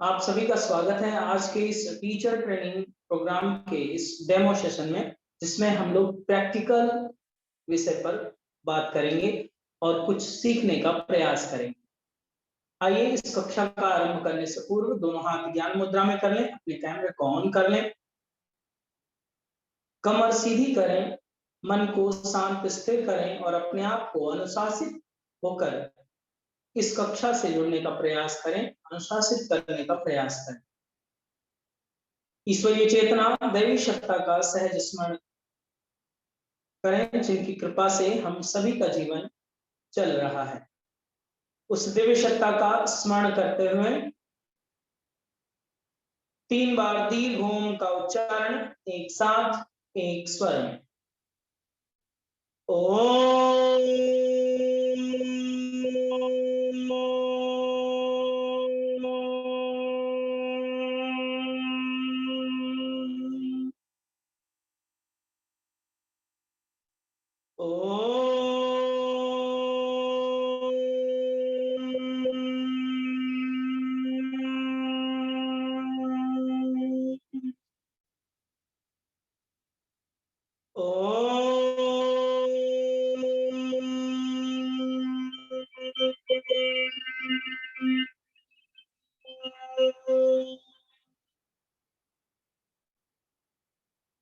आप सभी का स्वागत है आज के इस टीचर ट्रेनिंग प्रोग्राम के इस डेमो सेशन में, जिसमें हम लोग प्रैक्टिकल विषय पर बात करेंगे और कुछ सीखने का प्रयास करेंगे। आइए इस कक्षा का आरंभ करने से पूर्व दोनों हाथ ज्ञान मुद्रा में कर लें, अपने कैमरे को ऑन कर लें, कमर सीधी करें, मन को शांत स्थिर करें और अपने आप को अनुशासित होकर इस कक्षा से जुड़ने का प्रयास करें, अनुशासित करने का प्रयास करें। ईश्वरीय चेतना, दैवी सत्ता का सहज स्मरण करें, जिनकी कृपा से हम सभी का जीवन चल रहा है। उस दिव्य सत्ता का स्मरण करते हुए 3 बार दीर्घ ओम का उच्चारण एक साथ एक स्वर में।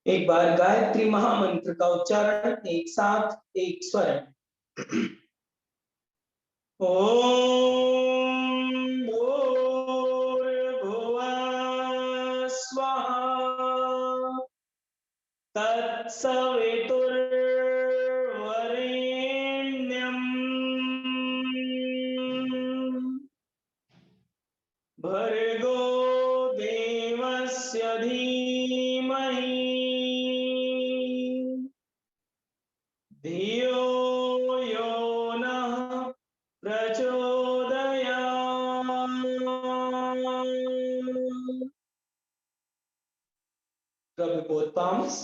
एक बार गायत्री महामंत्र का उच्चारण एक साथ एक स्वर में। ओम भूर्भुवः स्वः तत्सवितुर्वरेण्यम् भर्गो देवस्य धीमहि धियो यो नः प्रचोदयात्। Rub both palms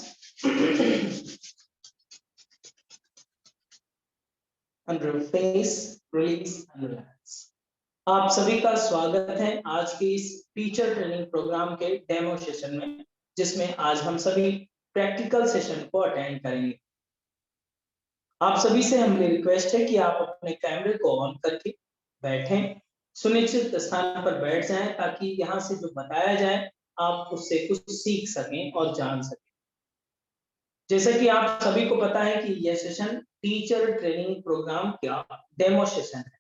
under your face, release and relax. आप सभी का स्वागत है आज की इस टीचर ट्रेनिंग प्रोग्राम के डेमो सेशन में, जिसमें आज हम सभी प्रैक्टिकल सेशन को अटेंड करेंगे। आप सभी से हमारी रिक्वेस्ट है कि आप अपने कैमरे को ऑन करके बैठें, सुनिश्चित स्थान पर बैठ जाएं, ताकि यहाँ से जो बताया जाए आप उससे कुछ सीख सकें और जान सकें। जैसे कि आप सभी को पता है कि यह सेशन टीचर ट्रेनिंग प्रोग्राम का डेमो सेशन है।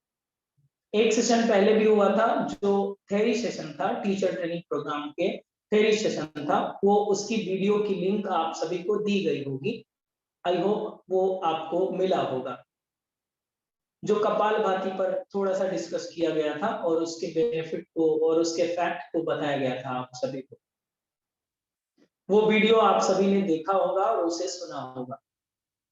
एक सेशन पहले भी हुआ था जो थ्योरी सेशन था, टीचर ट्रेनिंग प्रोग्राम के थ्योरी सेशन था, वो उसकी वीडियो की लिंक आप सभी को दी गई होगी। आई होप वो आपको मिला होगा, जो कपालभाति पर थोड़ा सा डिस्कस किया गया था और उसके बेनिफिट को और उसके फैक्ट को बताया गया था आप सभी को। वो वीडियो आप सभी ने देखा होगा और उसे सुना होगा।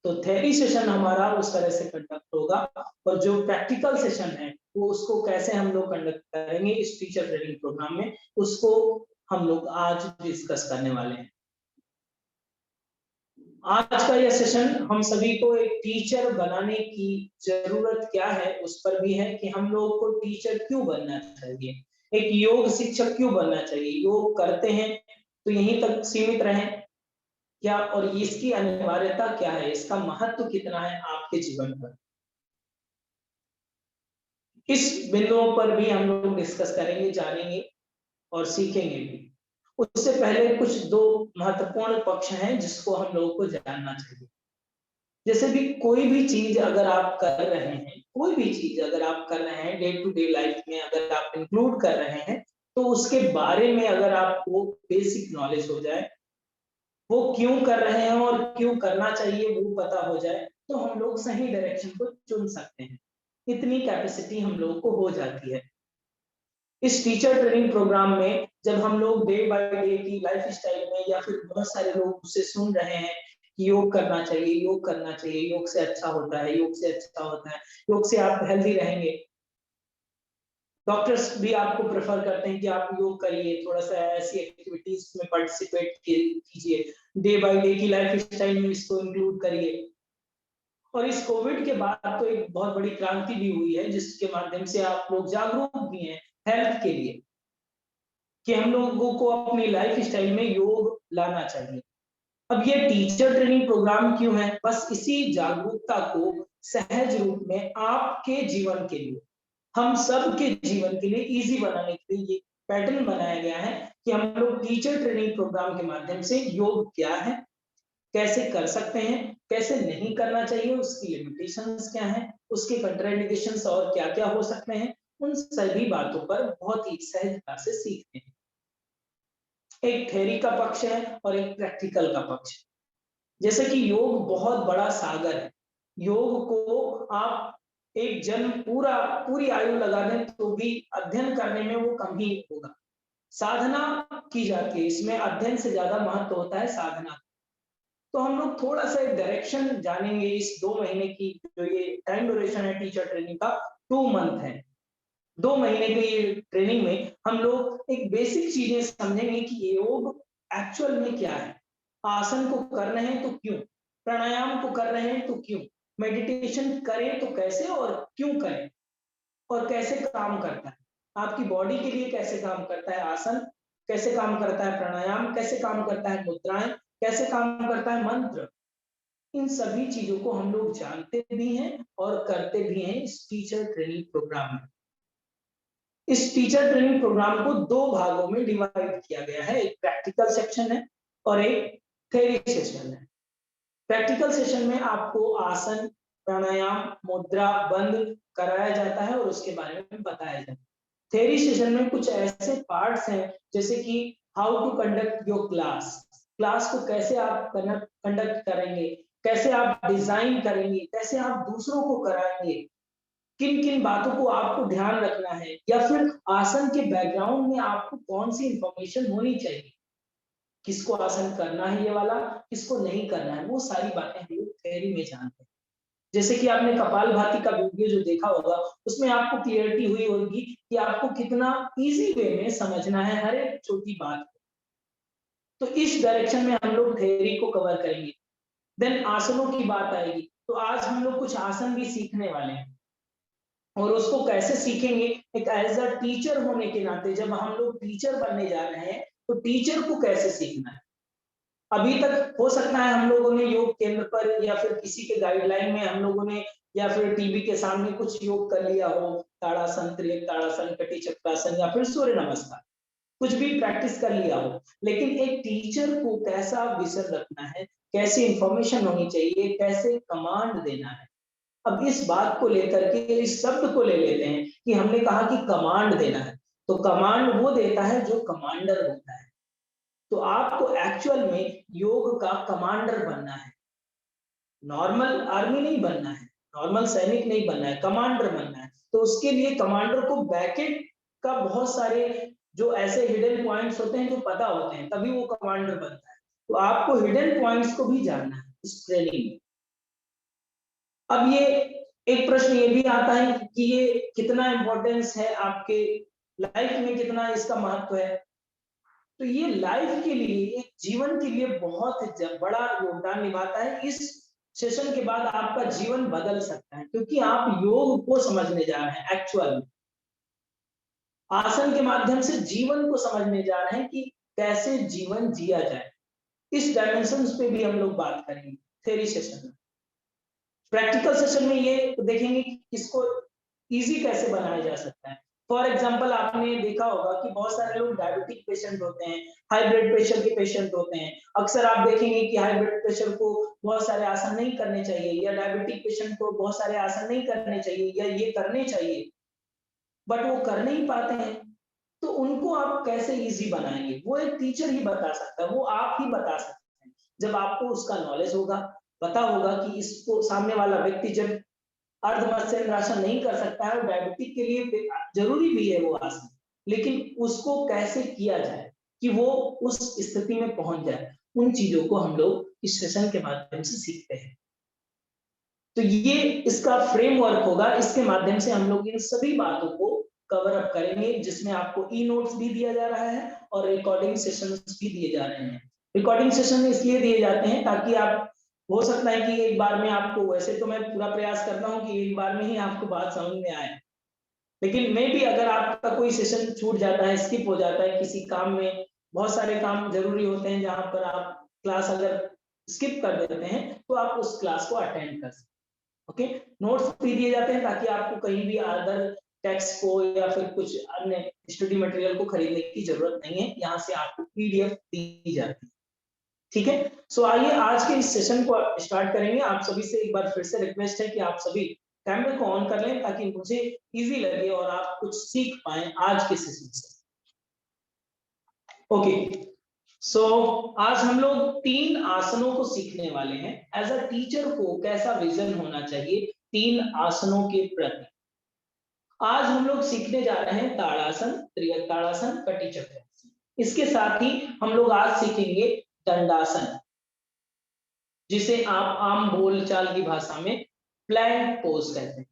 तो थ्योरी सेशन हमारा उस तरह से कंडक्ट होगा, और जो प्रैक्टिकल सेशन है वो उसको कैसे हम लोग कंडक्ट करेंगे इस टीचर ट्रेनिंग प्रोग्राम में, उसको हम लोग आज डिस्कस करने वाले हैं। आज का यह सेशन हम सभी को एक टीचर बनाने की जरूरत क्या है उस पर भी है, कि हम लोग को टीचर क्यों बनना चाहिए, एक योग शिक्षक क्यों बनना चाहिए, योग करते हैं तो यहीं तक सीमित रहें क्या, और इसकी अनिवार्यता क्या है, इसका महत्व कितना है आपके जीवन पर। इस बिंदुओं पर भी हम लोग डिस्कस करेंगे, जानेंगे और सीखेंगे भी। उससे पहले कुछ दो महत्वपूर्ण पक्ष हैं जिसको हम लोगों को जानना चाहिए। जैसे भी कोई भी चीज अगर आप कर रहे हैं, कोई भी चीज अगर आप कर रहे हैं डे टू डे लाइफ में, अगर आप इंक्लूड कर रहे हैं, तो उसके बारे में अगर आपको बेसिक नॉलेज हो जाए, वो क्यों कर रहे हैं और क्यों करना चाहिए वो पता हो जाए, तो हम लोग सही डायरेक्शन को चुन सकते हैं। इतनी कैपेसिटी हम लोगों को हो जाती है। इस टीचर ट्रेनिंग प्रोग्राम में जब हम लोग डे बाय डे की लाइफ स्टाइल में, या फिर बहुत सारे लोग उसे सुन रहे हैं कि योग करना चाहिए, योग करना चाहिए, योग से अच्छा होता है, योग से अच्छा होता है, योग से आप हेल्दी रहेंगे, डॉक्टर्स भी आपको प्रेफर करते हैं कि आप योग करिए, थोड़ा सा ऐसी एक्टिविटीज में पार्टिसिपेट कीजिए, डे बाय डे की लाइफ स्टाइल में इसको इंक्लूड करिए। और इस कोविड के बाद तो एक बहुत बड़ी क्रांति भी हुई है, जिसके माध्यम से आप लोग जागरूक भी हैं हेल्थ के लिए। कि हम लोगों को अपनी लाइफ स्टाइल में योग लाना चाहिए। अब ये टीचर ट्रेनिंग प्रोग्राम क्यों है? बस इसी जागरूकता को सहज रूप में आपके जीवन के लिए, हम सब के जीवन के लिए इजी बनाने के लिए ये पैटर्न बनाया गया है कि हम लोग टीचर ट्रेनिंग प्रोग्राम के माध्यम से योग क्या है, कैसे कर सकते हैं, कैसे नहीं करना चाहिए, उसकी लिमिटेशंस क्या है, उसके कंट्राइंडिकेशंस और क्या-क्या हो सकते हैं, उन सभी बातों पर बहुत ही सहजता से सीखते हैं। एक थ्योरी का पक्ष है और एक प्रैक्टिकल का पक्ष। जैसे कि योग बहुत बड़ा सागर है। योग को आप एक जन्म पूरी आयु लगा दें तो भी अध्ययन करने में वो कम ही होगा। साधना की जाती है, इसमें अध्ययन से ज्यादा महत्व होता है साधना। तो हम लोग थोड़ा सा एक डायरेक्शन जानेंगे इस 2 महीने की जो ये टाइम ड्यूरेशन है टीचर ट्रेनिंग का, 2 मंथ है। 2 महीने की ये ट्रेनिंग में हम लोग एक बेसिक चीजें समझेंगे कि योग एक्चुअल में क्या है, आसन को कर रहे हैं तो क्यों, प्राणायाम को कर रहे हैं तो क्यों, मेडिटेशन करें तो कैसे और क्यों करें, और कैसे काम करता है, आपकी बॉडी के लिए कैसे काम करता है आसन, कैसे काम करता है प्राणायाम, कैसे काम करता है मुद्राएं, कैसे काम करता है मंत्र। इन सभी चीजों को हम लोग जानते भी हैं और करते भी हैं इस टीचर ट्रेनिंग प्रोग्राम में। इस टीचर ट्रेनिंग प्रोग्राम को 2 भागों में डिवाइड किया गया है, एक प्रैक्टिकल सेक्शन है और एक थ्योरी सेशन है। प्रैक्टिकल सेशन में आपको आसन, प्राणायाम, मुद्रा, बंद कराया जाता है और उसके बारे में बताया जाता है। थ्योरी सेशन में कुछ ऐसे पार्ट्स हैं जैसे कि how to conduct your class, class को कैसे आप कंडक्ट करेंगे, कैसे आप डिजाइन करेंगे, कैसे आप दूसरों को कराएंगे, किन किन बातों को आपको ध्यान रखना है, या फिर आसन के बैकग्राउंड में आपको कौन सी इंफॉर्मेशन होनी चाहिए, किसको आसन करना है ये वाला, किसको नहीं करना है, वो सारी बातें हम लोग थ्योरी में जानते हैं। जैसे कि आपने कपालभाति का वीडियो जो देखा होगा उसमें आपको क्लियरिटी हुई होगी कि आपको कितना इजी वे में समझना है हर एक छोटी बात को। तो इस डायरेक्शन में हम लोग थ्योरी को कवर करेंगे। देन आसनों की बात आएगी, तो आज हम लोग कुछ आसन भी सीखने वाले हैं और उसको कैसे सीखेंगे, एक एज अ टीचर होने के नाते जब हम लोग टीचर बनने जा रहे हैं तो टीचर को कैसे सीखना है। अभी तक हो सकता है हम लोगों ने योग केंद्र पर या फिर किसी के गाइडलाइन में हम लोगों ने या फिर टीवी के सामने कुछ योग कर लिया हो, ताड़ासन, त्रियक ताड़ासन, कटी चक्रासन या फिर सूर्य नमस्कार, कुछ भी प्रैक्टिस कर लिया हो, लेकिन एक टीचर को कैसा विजन रखना है, कैसी इंफॉर्मेशन होनी चाहिए, कैसे कमांड देना है। अब इस बात को लेकर के इस शब्द को ले लेते हैं कि हमने कहा कि कमांड देना है, तो कमांड वो देता है जो कमांडर होता है। तो आपको एक्चुअल में योग का कमांडर बनना है, नॉर्मल आर्मी नहीं बनना है, नॉर्मल सैनिक नहीं बनना है, कमांडर बनना है। तो उसके लिए कमांडर को बैकेट का बहुत सारे जो ऐसे हिडन पॉइंट्स होते हैं जो पता होते हैं, तभी वो कमांडर बनता है। तो आपको हिडन पॉइंट्स को भी जानना है इस ट्रेनिंग में। अब ये एक प्रश्न ये भी आता है कि ये कितना इंपॉर्टेंस है आपके लाइफ में, कितना इसका महत्व है। तो ये लाइफ के लिए, एक जीवन के लिए बहुत बड़ा योगदान निभाता है। इस सेशन के बाद आपका जीवन बदल सकता है क्योंकि आप योग को समझने जा रहे हैं एक्चुअल में। आसन के माध्यम से जीवन को समझने जा रहे हैं कि कैसे जीवन जिया जाए। इस डायमेंशंस पे भी हम लोग बात करेंगे थ्योरी सेशन में। प्रैक्टिकल सेशन में ये देखेंगे कि इसको इजी कैसे बनाया जा सकता है। फॉर एग्जांपल आपने देखा होगा कि बहुत सारे लोग डायबिटिक पेशेंट होते हैं, हाई ब्लड प्रेशर के पेशेंट होते हैं। अक्सर आप देखेंगे कि हाई ब्लड प्रेशर को बहुत सारे आसन नहीं करने चाहिए, या डायबिटिक पेशेंट को बहुत सारे आसन नहीं करने चाहिए, या ये करने चाहिए, बट वो कर नहीं पाते हैं। तो उनको आप कैसे इजी बनाएंगे, वो एक टीचर ही बता सकता है, वो आप ही बता सकते हैं। जब आपको उसका नॉलेज होगा, पता होगा कि इसको सामने वाला व्यक्ति जब अर्धमत्स्येंद्रासन नहीं कर सकता है, डायबिटिक के लिए जरूरी भी है वो आसन, लेकिन उसको कैसे किया जाए कि वो उस स्थिति में पहुंच जाए, उन चीजों को हम लोग इस सेशन के माध्यम से सीखते हैं। तो ये इसका फ्रेमवर्क होगा, इसके माध्यम से हम लोग इन सभी बातों को कवर अप करेंगे, जिसमें आपको ई नोट्स भी दिया जा रहा है और रिकॉर्डिंग सेशंस भी दिए जा रहे हैं। रिकॉर्डिंग सेशन इसलिए दिए जाते हैं ताकि आप, हो सकता है कि एक बार में आपको, वैसे तो मैं पूरा प्रयास करता हूं कि एक बार में ही आपको बात समझ में आए, लेकिन मे भी अगर आपका कोई सेशन छूट जाता है, स्किप हो जाता है किसी काम में, बहुत सारे काम जरूरी होते हैं जहां पर आप क्लास अगर स्किप कर देते हैं तो आप उस क्लास को अटेंड कर सकते हैं। ओके, नोट्स भी दिए जाते हैं ताकि आपको कहीं भी अदर टेक्स्ट को या फिर कुछ अन्य स्टडी मटेरियल को खरीदने की जरूरत नहीं है, यहाँ से आपको पीडीएफ दी जाती है। ठीक है, सो आइए आज के इस सेशन को स्टार्ट करेंगे। आप सभी से एक बार फिर से रिक्वेस्ट है कि आप सभी कैमरे को ऑन कर लें ताकि मुझे इजी लगे और आप कुछ सीख पाएं आज के सेशन से। ओके, सो आज हम लोग 3 आसनों को सीखने वाले हैं। एज अ टीचर को कैसा विजन होना चाहिए 3 आसनों के प्रति। आज हम लोग सीखने जा रहे हैं ताड़ासन, त्रियक ताड़ासन, कटी चक्रासन। इसके साथ ही हम लोग आज सीखेंगे दंडासन, जिसे आप आम बोलचाल की भाषा में प्लैंक पोज कहते हैं।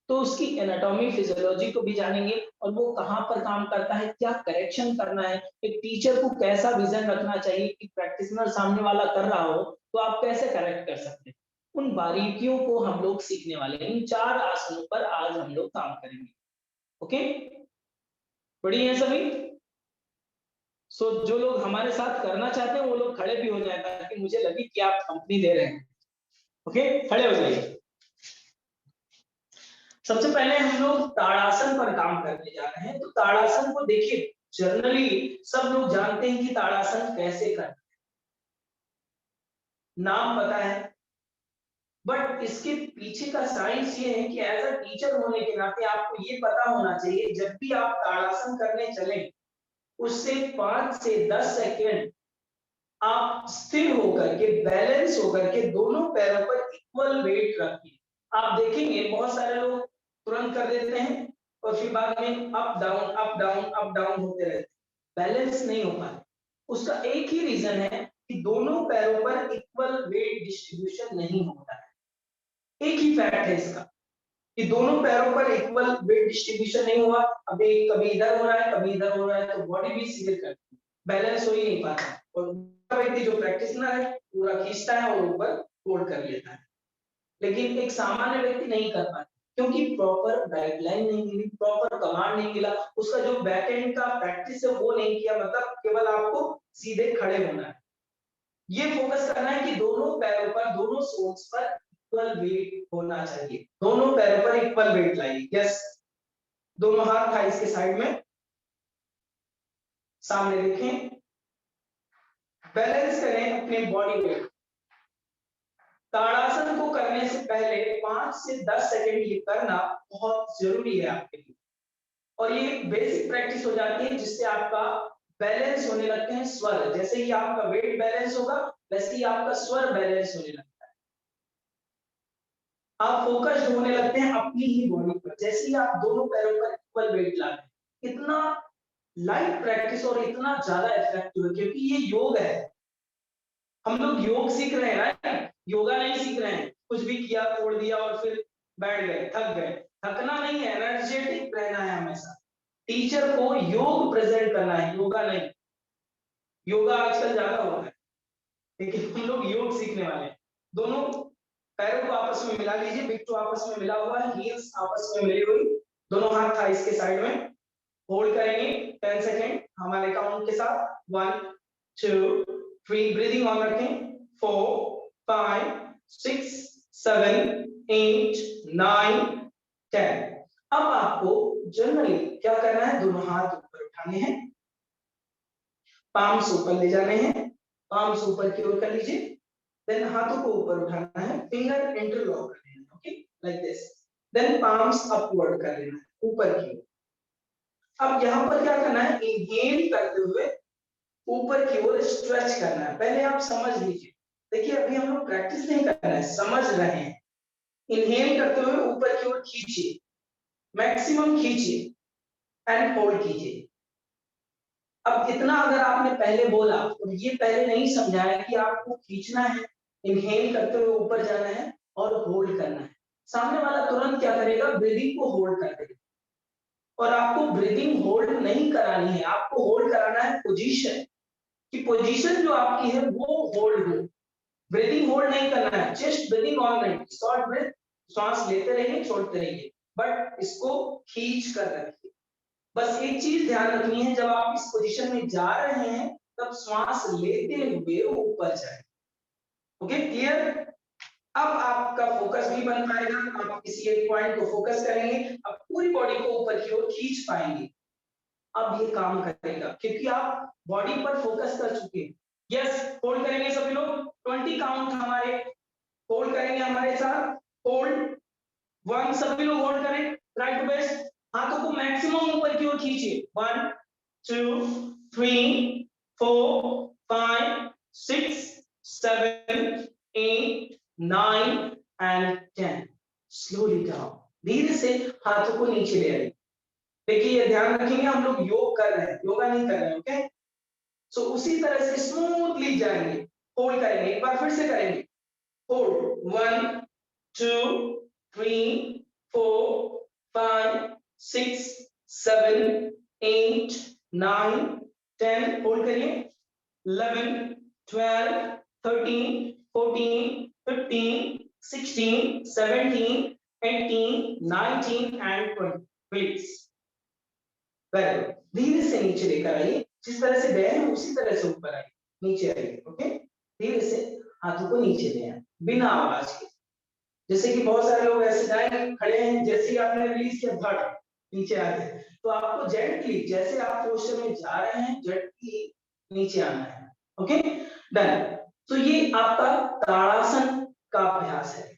तो उसकी एनाटॉमी फिजियोलॉजी को भी जानेंगे और वो कहाँ पर काम करता है, क्या करेक्शन करना है, एक टीचर को कैसा विजन रखना चाहिए कि प्रैक्टिशनर सामने वाला कर रहा हो तो आप कैसे करेक्ट कर सकते हैं। उन बारीकियों को हम लोग सीखने वाले हैं। इन 4 आसनों पर आज हम लोग काम करेंगे। ओके, बढ़िया है सभी। सो जो लोग हमारे साथ करना चाहते हैं वो लोग खड़े भी हो जाए ताकि मुझे लगे कि आप कंपनी दे रहे हैं। ओके, खड़े हो जाइए। सबसे पहले हम लोग ताड़ासन पर काम करने जा रहे हैं। तो ताड़ासन को देखिए, जनरली सब लोग जानते हैं कि ताड़ासन कैसे करते हैं, नाम पता है, बट इसके पीछे का साइंस ये है कि एज अ टीचर होने के नाते आपको ये पता होना चाहिए जब भी आप ताड़ासन करने चले उससे 5 से 10 सेकेंड आप स्थिर होकर के, बैलेंस होकर के दोनों पैरों पर इक्वल वेट रखिए। आप देखेंगे बहुत सारे लोग तुरंत कर देते हैं और फिर बाद में up down up down up down होते रहते हैं, बैलेंस नहीं हो पाता। उसका एक ही रीजन है कि दोनों पैरों पर इक्वल वेट डिस्ट्रीब्यूशन नहीं होता है। एक ही फैक्ट है इसका कि दोनों पैरों पर इक्वल वेट डिस्ट्रीब्यूशन नहीं हुआ। अभी कभी इधर हो रहा है, कभी इधर हो रहा है, तो बॉडी भी सीधे करती है, बैलेंस हो ही नहीं पाता। और व्यक्ति जो प्रैक्टिशनर है पूरा खींचता है और ऊपर होल्ड कर लेता है, लेकिन एक सामान्य व्यक्ति नहीं कर पाता क्योंकि प्रॉपर गाइडलाइन नहीं मिली, प्रॉपर कमांड नहीं मिला, उसका जो बैक एंड का प्रैक्टिस है वो नहीं किया। मतलब केवल आपको सीधे खड़े होना है, ये फोकस करना है कि दोनों पैरों पर, दोनों सोल्स पर इक्वल वेट होना चाहिए। दोनों पैरों पर इक्वल वेट लाइए। यस, दोनों हाथ थाइस के साइड में सामने रखें, बैलेंस करें अपने बॉडी वेट। ताड़ासन को करने से पहले 5 से 10 सेकंड ये करना बहुत जरूरी है आपके लिए, और ये बेसिक प्रैक्टिस हो जाती है जिससे आपका बैलेंस होने लगते हैं स्वर। जैसे ही आपका वेट बैलेंस होगा वैसे ही आपका स्वर बैलेंस होने लगता है, आप फोकस्ड होने लगते हैं अपनी ही बॉडी पर। जैसे ही आप दोनों पैरों पर इक्वल वेट लाते हैं, इतना लाइट प्रैक्टिस और इतना ज्यादा इफेक्टिव है क्योंकि ये योग है। हम लोग योग सीख रहे हैं ना, योगा नहीं सीख रहे हैं। कुछ भी किया, छोड़ दिया और फिर बैठ गए, थक गए। थकना नहीं है, एनर्जेटिक रहना है हमेशा। टीचर को योग प्रेजेंट करना है, योगा नहीं। योगा आजकल ज्यादा हो रहा है लेकिन हम लोग योग सीखने वाले हैं। दोनों पैरों को आपस में मिला लीजिए, बिट्टू आपस में मिला हुआ है, हील्स आपस में मिली हुई, दोनों हाथ थाइस के साइड में होल्ड करेंगे 10 सेकेंड हमारे काउंट के साथ। 1 2 3, ब्रीदिंग ऑन रखें। 4 5 6 7 8 9 10। अब आपको जनरली क्या करना है, दोनों हाथ ऊपर उठाने हैं, पाम्स ऊपर ले जाने हैं, पाम्स ऊपर की ओर कर लीजिए, देन हाथों को ऊपर उठाना है, फिंगर इंटरलॉक कर लेना है, okay, like this. Then palms upward कर लेना है ऊपर की ओर। अब यहाँ पर क्या करना है, इनहेल करते हुए ऊपर की ओर स्ट्रेच करना है। पहले आप समझ लीजिए, देखिए अभी हम लोग प्रैक्टिस नहीं कर रहे हैं, समझ रहे हैं। इनहेल करते हुए ऊपर की ओर खींचिए, मैक्सिमम खींचिए एंड होल्ड कीजिए। अब इतना अगर आपने पहले बोला और ये पहले नहीं समझाया कि आपको खींचना है, इनहेल करते हुए ऊपर जाना है और होल्ड करना है, सामने वाला तुरंत क्या करेगा, ब्रीदिंग को होल्ड कर देगा। और आपको ब्रीदिंग होल्ड नहीं करानी है, आपको होल्ड कराना है पोजीशन, कि पोजीशन जो आपकी है वो होल्ड हो। ब्रीदिंग होल्ड नहीं करना है, जस्ट ब्रीदिंग ऑन रही, शॉर्ट ब्रेथ, सांस लेते रहिए, छोड़ते रहिए। बट इसको खींच कर रखिए। बस एक चीज ध्यान रखनी है, जब आप इस पोजीशन में जा रहे हैं तब श्वास लेते हुए ऊपर जाए। Okay, clear? अब आपका फोकस भी बन पाएगा, आप किसी एक पॉइंट को फोकस करेंगे, अब पूरी बॉडी को ऊपर की ओर खींच पाएंगे। अब ये काम करेगा क्योंकि आप बॉडी पर फोकस कर चुके हैं। यस, होल्ड करेंगे सभी लोग, 20 काउंट हमारे होल्ड करेंगे हमारे साथ। होल्ड 1, सभी लोग होल्ड करें, ट्राई टू बेस्ट। हाथों को मैक्सिमम ऊपर की ओर खींचिए। 1 2 3 4 5 6 7 8 9 एंड 10। स्लोली डाउन, धीरे से हाथों को नीचे ले आइए। देखिए ये ध्यान रखेंगे, हम लोग योग कर रहे हैं, योगा नहीं कर रहे हैं। ओके, सो उसी तरह से स्मूथली जाएंगे। होल्ड करेंगे, एक बार फिर से करेंगे। होल्ड 1 2 3 4 5 6 7 8 9 10। होल्ड करिए। 11 12 13 14 15 16 17 18 19 एंड 20। Please, very good. धीरे से नीचे लेकर आइए, जिस तरह से गए हैं उसी तरह से ऊपर आइए, नीचे आइए। ओके, धीरे से हाथों को नीचे ले आए बिना आवाज के। जैसे कि बहुत सारे लोग ऐसे जाएंगे, खड़े हैं, जैसे ही आपने रिलीज किया धड़ नीचे आ गए, तो आपको जेंटली जैसे आप पोस्टर में जा रहे हैं जेंटली नीचे आना है। Okay, done. तो ये आपका ताड़ासन का अभ्यास है।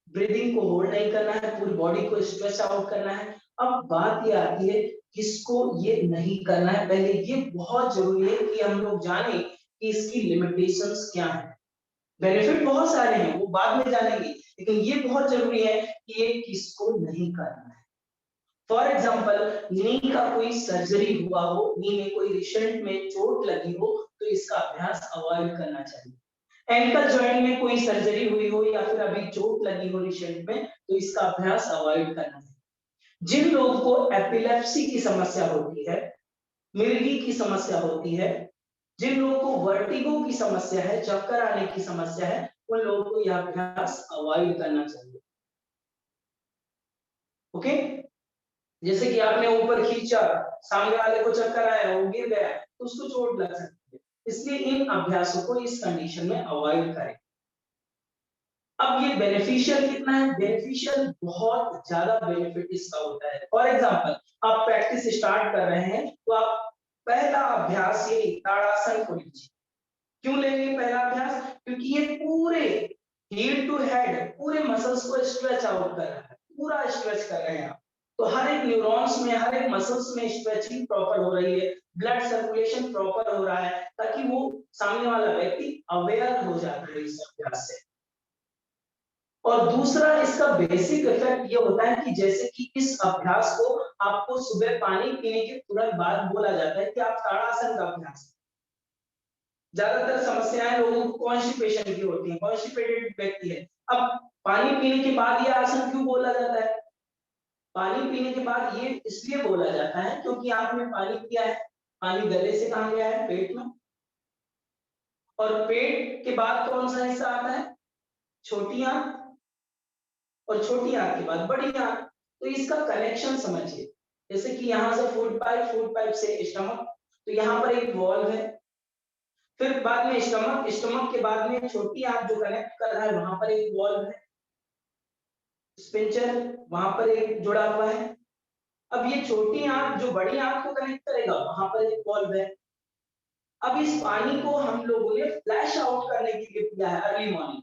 ब्रीदिंग को होल्ड नहीं करना है, पूरी बॉडी को स्ट्रेच आउट करना है। अब बात ये आती है किसको ये नहीं करना है। पहले ये बहुत जरूरी है कि हम लोग जाने कि इसकी लिमिटेशंस क्या है। बेनिफिट बहुत सारे हैं, वो बाद में जानेंगे, लेकिन ये बहुत जरूरी है कि ये किसको नहीं करना है। फॉर एग्जाम्पल, नी का कोई सर्जरी हुआ हो, नी में कोई रिसेंट में चोट लगी हो, तो इसका अभ्यास अवॉइड करना चाहिए। एंकल जॉइंट में कोई सर्जरी हुई हो या फिर अभी चोट लगी हो रिसेंट में, तो इसका अभ्यास अवॉइड करना चाहिए। जिन लोगों को एपिलेप्सी की समस्या होती है, मिर्गी की समस्या होती है, जिन लोगों को वर्टिगो की समस्या है, चक्कर आने की समस्या है, उन लोगों को यह अभ्यास अवॉइड करना चाहिए। ओके, जैसे कि आपने ऊपर खींचा, सामने वाले को चक्कर आया, वो गिर गया, तो उसको चोट लग सकती है। इसलिए इन अभ्यासों को इस कंडीशन में अवॉइड करें। अब ये बेनिफिशियल कितना है? बेनिफिशियल बहुत ज्यादा बेनिफिट इसका होता है। फॉर एग्जांपल, आप प्रैक्टिस स्टार्ट कर रहे हैं तो आप पहला अभ्यास ये ताड़ासन को लीजिए। क्यों लेंगे पहला अभ्यास? क्योंकि ये पूरे हील टू हेड पूरे मसल्स को स्ट्रेच आउट कर रहा है, पूरा स्ट्रेच कर रहे हैं आप। तो हर एक न्यूरॉन्स में, हर एक मसल्स में स्ट्रेचिंग प्रॉपर हो रही है, ब्लड सर्कुलेशन प्रॉपर हो रहा है, ताकि वो सामने वाला व्यक्ति अवेयर हो जाता है इस अभ्यास से। और दूसरा इसका बेसिक इफेक्ट ये होता है कि जैसे कि इस अभ्यास को आपको सुबह पानी पीने के तुरंत बाद बोला जाता है कि आप ताड़ासन का अभ्यास। ज्यादातर समस्याएं लोगों को कॉन्स्टिपेशन की होती है, कॉन्स्टिपेटेड व्यक्ति है। अब पानी पीने के बाद ये आसन क्यों बोला जाता है? पानी पीने के बाद ये इसलिए बोला जाता है क्योंकि आपने पानी पिया है, पानी गले से कहां गया है? पेट में। और पेट के बाद कौन सा हिस्सा आता है? छोटी आंत। और छोटी आंत के बाद बड़ी आंत। तो इसका कनेक्शन समझिए, जैसे कि यहाँ से फूड पाइप से स्टमक, तो यहाँ पर एक वॉल्व है। फिर बाद में स्टमक, स्टमक के बाद में छोटी आंत जो कनेक्ट कर रहा है, वहां पर एक वॉल्व है। स्पिंचर वहां पर एक जुड़ा हुआ है। अब ये छोटी आंत जो बड़ी आंत को कनेक्ट करेगा, वहां पर एक वॉल्व है। अब इस पानी को हम लोगों ने फ्लैश आउट करने के लिए पिया है अर्ली मॉर्निंग।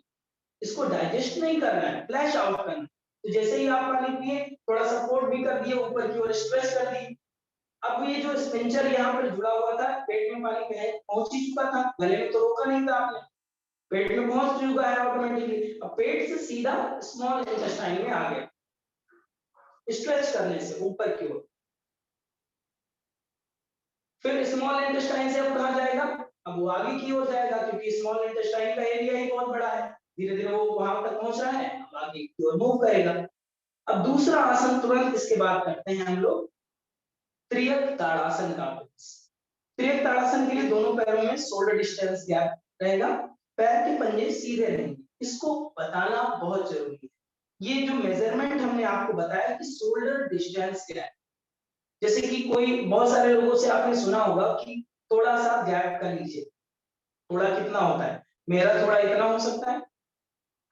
इसको डाइजेस्ट नहीं करना है, फ्लैश आउट करना है। तो जैसे ही आप पानी पिए, थोड़ा सपोर्ट भी कर दिए ऊपर की ओर, स्ट्रेच कर दी। अब ये जो स्पिंचर यहाँ पर जुड़ा हुआ था, पेट में पानी पहुंच ही चुका था, गले में तो रोका नहीं था आपने, पेट में पहुंच चुका है ऑटोमेटिकली। अब पेट से सीधा स्मॉल इंटेस्टाइन में आ गया स्ट्रेच करने से ऊपर की ओर। फिर स्मॉल इंटेस्टाइन से अब कहां जाएगा? अब वो आगे की ओर जाएगा, क्योंकि स्मॉल इंटेस्टाइन का एरिया ही बहुत बड़ा है। धीरे धीरे वो वहां तक पहुंच रहा है, अब आगे की ओर मूव करेगा। अब दूसरा आसन तुरंत इसके बाद करते हैं हम लोग, त्रियक ताड़ासन का अभ्यास। त्रियक ताड़ासन के लिए दोनों पैरों में शोल्डर डिस्टेंस गैप रहेगा, पैर के पंजे सीधे रहेंगे। इसको बताना बहुत जरूरी है। ये जो मेजरमेंट हमने आपको बताया कि शोल्डर डिस्टेंस क्या है, जैसे कि कोई बहुत सारे लोगों से आपने सुना होगा कि थोड़ा सा गैप कर लीजिए, थोड़ा कितना होता है, मेरा थोड़ा इतना हो सकता है,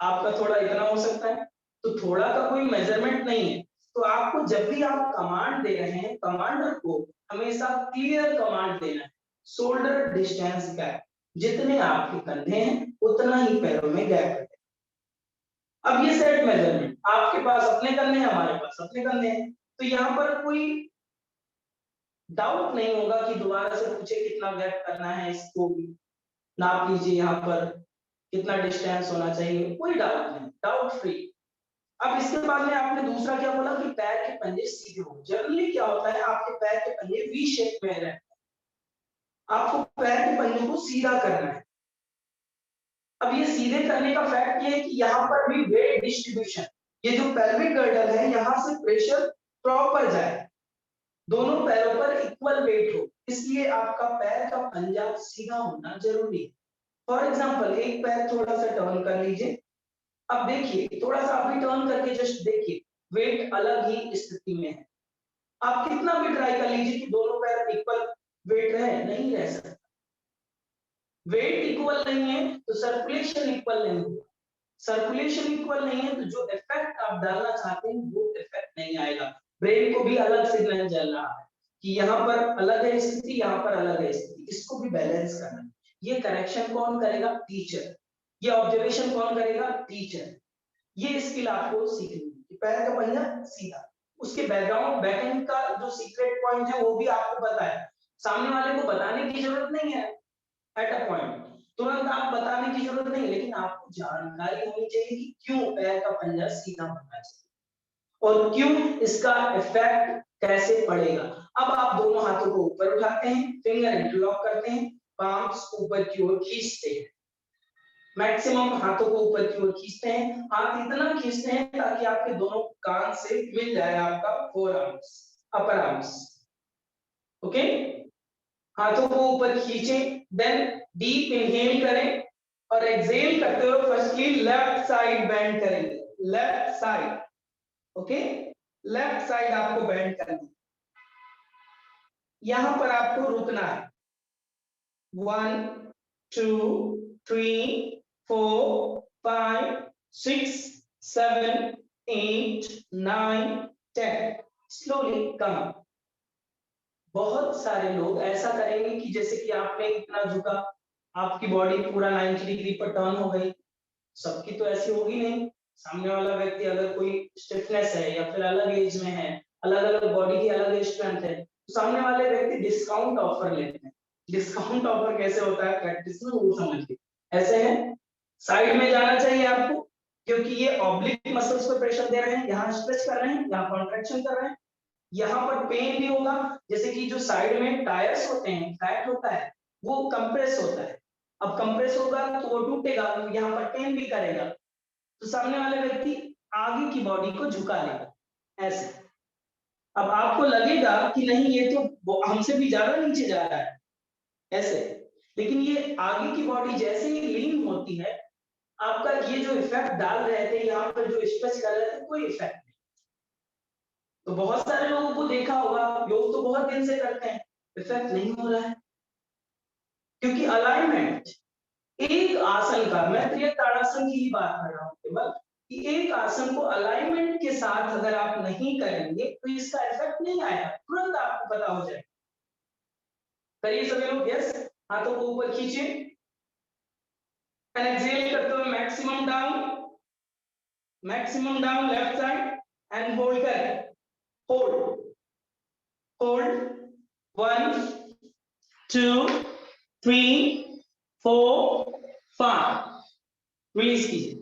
आपका थोड़ा इतना हो सकता है, तो थोड़ा का कोई मेजरमेंट नहीं है। तो आपको जब भी आप कमांड दे रहे हैं, कमांडर को हमेशा क्लियर कमांड देना है, शोल्डर डिस्टेंस गैप, जितने आपके कंधे हैं उतना ही पैरों में गैप है। अब ये सेट मेजरमेंट, आपके पास अपने कंधे हैं, हमारे पास अपने कंधे हैं, तो यहाँ पर कोई डाउट नहीं होगा कि दोबारा से पूछे कितना गैप करना है, इसको नाप लीजिए, यहाँ पर कितना डिस्टेंस होना चाहिए, कोई डाउट नहीं, डाउट फ्री। अब इसके बाद में आपने दूसरा क्या बोला कि पैर के पंजे सीधे हो। जनरली क्या होता है, आपके पैर के पंजे वी शेप में रहते हैं, आपको पैर के पंजों को सीधा करना है। अब ये सीधे करने का फैक्ट ये है कि यहाँ पर भी वेट डिस्ट्रीब्यूशन, ये जो पेल्विक गर्डल है यहाँ से प्रेशर प्रॉपर जाए, दोनों पैरों पर इक्वल वेट हो, इसलिए आपका पैर का पंजा सीधा होना जरूरी है। फॉर एग्जाम्पल एक पैर थोड़ा सा टर्न कर लीजिए, अब देखिए थोड़ा सा अभी टर्न करके जस्ट देखिए, वेट अलग ही स्थिति में है। आप कितना भी ट्राई कर लीजिए कि दोनों पैर इक्वल वेट रहे, नहीं रह सकता। वेट इक्वल नहीं है तो सर्कुलेशन इक्वल नहीं होगा, सर्कुलेशन इक्वल नहीं है तो जो इफेक्ट आप डालना चाहते हैं वो इफेक्ट नहीं आएगा। ब्रेन को भी अलग सिग्नल चल रहा है कि यहाँ पर अलग है स्थिति, यहाँ पर अलग है स्थिति, इसको भी बैलेंस करना है। ये करेक्शन कौन करेगा? टीचर। ये ऑब्जर्वेशन कौन करेगा? टीचर। ये स्किल आपको सीखनी है कि पैर का पंजा सीधा, उसके बैकग्राउंड बैकएंड का जो सीक्रेट पॉइंट है वो भी आपको पता है, सामने वाले को बताने की जरूरत नहीं है। एट अ पॉइंट तुरंत आप बताने की जरूरत नहीं, लेकिन आपको जानकारी होनी चाहिए कि क्यों पैर का पंजा सीधा होना चाहिए और क्यों इसका इफेक्ट कैसे पड़ेगा। अब आप दोनों हाथों को ऊपर उठाते हैं, फिंगर इंटरलॉक करते हैं, पाम्स ऊपर की ओर खींचते हैं, मैक्सिमम हाथों को ऊपर की ओर खींचते हैं, हाथ इतना खींचते हैं ताकि आपके दोनों कान से मिल जाए आपका फोर आर्म्स, अपर आर्म्स। ओके, हाथों को ऊपर खींचे, देन डीप इनहेल करें और एक्सहेल करते हुए फर्स्टली लेफ्ट साइड बेंड करेंगे, left side. Okay, left side आपको बेंड करनी, यहां पर आपको रुकना है। 1 2 3 4 5 6 7 8 9 10, स्लोली कम अप। बहुत सारे लोग ऐसा करेंगे कि जैसे कि आपने इतना झुका, आपकी बॉडी पूरा 90 डिग्री पर टर्न हो गई, सबकी तो ऐसी होगी नहीं। सामने वाला व्यक्ति अगर कोई स्टिफनेस है या फिर अलग एज में है, अलग अलग बॉडी की अलग स्ट्रेंथ है, तो सामने वाले व्यक्ति डिस्काउंट ऑफर लेते हैं। डिस्काउंट ऑफर कैसे होता है प्रैक्टिस में वो समझिए, ऐसे है साइड में जाना चाहिए आपको, क्योंकि ये ऑब्लिक मसल्स पर प्रेशर दे रहे हैं, यहाँ स्ट्रेच कर रहे हैं, यहाँ कॉन्ट्रैक्शन कर रहे हैं, यहाँ पर पेन भी होगा। जैसे कि जो साइड में टायर्स होते हैं, फैट होता है, वो कंप्रेस होता है, अब कंप्रेस होगा तो वो टूटेगा, यहाँ पर पेन भी करेगा, तो सामने वाले व्यक्ति आगे की बॉडी को झुका लेगा ऐसे। अब आपको लगेगा कि नहीं ये तो हमसे भी ज्यादा नीचे जा रहा है ऐसे, लेकिन ये आगे की बॉडी जैसे ही लीन होती है, आपका ये जो इफेक्ट डाल रहे थे, यहाँ पर जो स्ट्रेच कर रहे थे, कोई इफेक्ट नहीं। तो बहुत सारे लोगों को देखा होगा, योग तो बहुत दिन से करते हैं, इफेक्ट नहीं हो रहा है, क्योंकि अलाइनमेंट एक आसन का, मैं त्रियक ताड़ासन की ही बात कर रहा हूँ केवल, कि एक आसन को अलाइनमेंट के साथ अगर आप नहीं करेंगे तो इसका इफेक्ट नहीं आएगा, तुरंत आपको पता हो जाएगा। करिए सभी लोग, यस, हाथों को ऊपर खींचिए, एक्सहेल करते हुए maximum down left side and hold करें, होल्ड होल्ड 1 2 3 4 5, रिलीज कीजिए।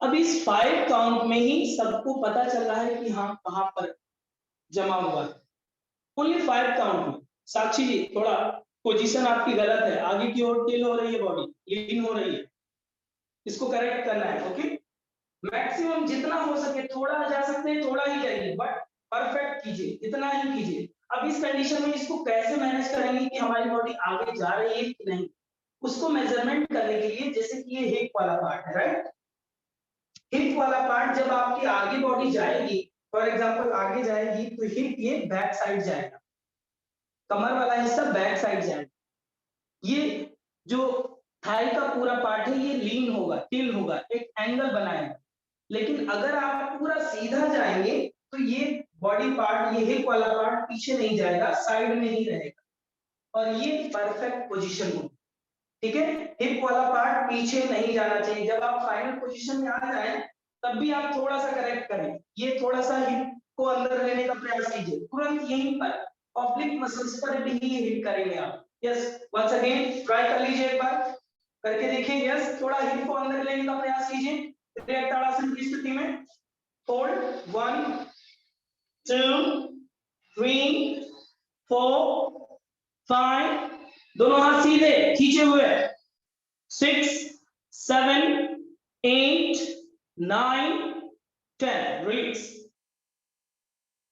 अब इस 5 काउंट में ही सबको पता चल रहा है कि हाँ कहां पर जमा हुआ है, ओनली 5 काउंट में। साक्षी जी थोड़ा पोजीशन आपकी गलत है, आगे की ओर टिल हो रही है, बॉडी लीन हो रही है, इसको करेक्ट करना है। ओके, मैक्सिमम जितना हो सके, थोड़ा जा सकते हैं थोड़ा ही जाइए, बट परफेक्ट कीजिए, इतना ही कीजिए। अब इस कंडीशन में इसको कैसे मैनेज करेंगे कि हमारी बॉडी आगे जा रही है कि नहीं, उसको मेजरमेंट करने के लिए, जैसे कि ये हिप वाला पार्ट है, राइट, हिप वाला पार्ट जब आपकी आपकी आगे बॉडी जाएगी, फॉर एग्जांपल आगे जाएगी तो हिप ये बैक साइड जाएगा, कमर वाला हिस्सा बैक साइड जाएगा, ये जो थाई का पूरा पार्ट है ये लीन होगा, टिल होगा, एक एंगल बनाएगा। लेकिन अगर आप पूरा सीधा जाएंगे तो ये बॉडी पार्ट, ये हिप वाला पार्ट पीछे नहीं जाएगा, साइड में ही रहेगा और ये परफेक्ट पोजीशन होगी। ठीक है, हिप वाला पार्ट पीछे नहीं जाना चाहिए। जब आप फाइनल पोजीशन में आ जाए तब भी आप थोड़ा सा करेक्ट करें, ये थोड़ा सा हिप को अंदर लेने का प्रयास कीजिए, तुरंत यहीं पर ऑब्लिक मसल्स पर भी हिट करेंगे आप। यस, वंस अगेन ट्राई कर लीजिए, एक बार करके देखिए। यस, थोड़ा हिप को अंदर लेने का प्रयास कीजिए त्रियक ताड़ासन की स्थिति में। होल्ड 1 2 3 4 5, दोनों हाथ सीधे खींचे हुए, 6 7 8 9 10, रिलीज।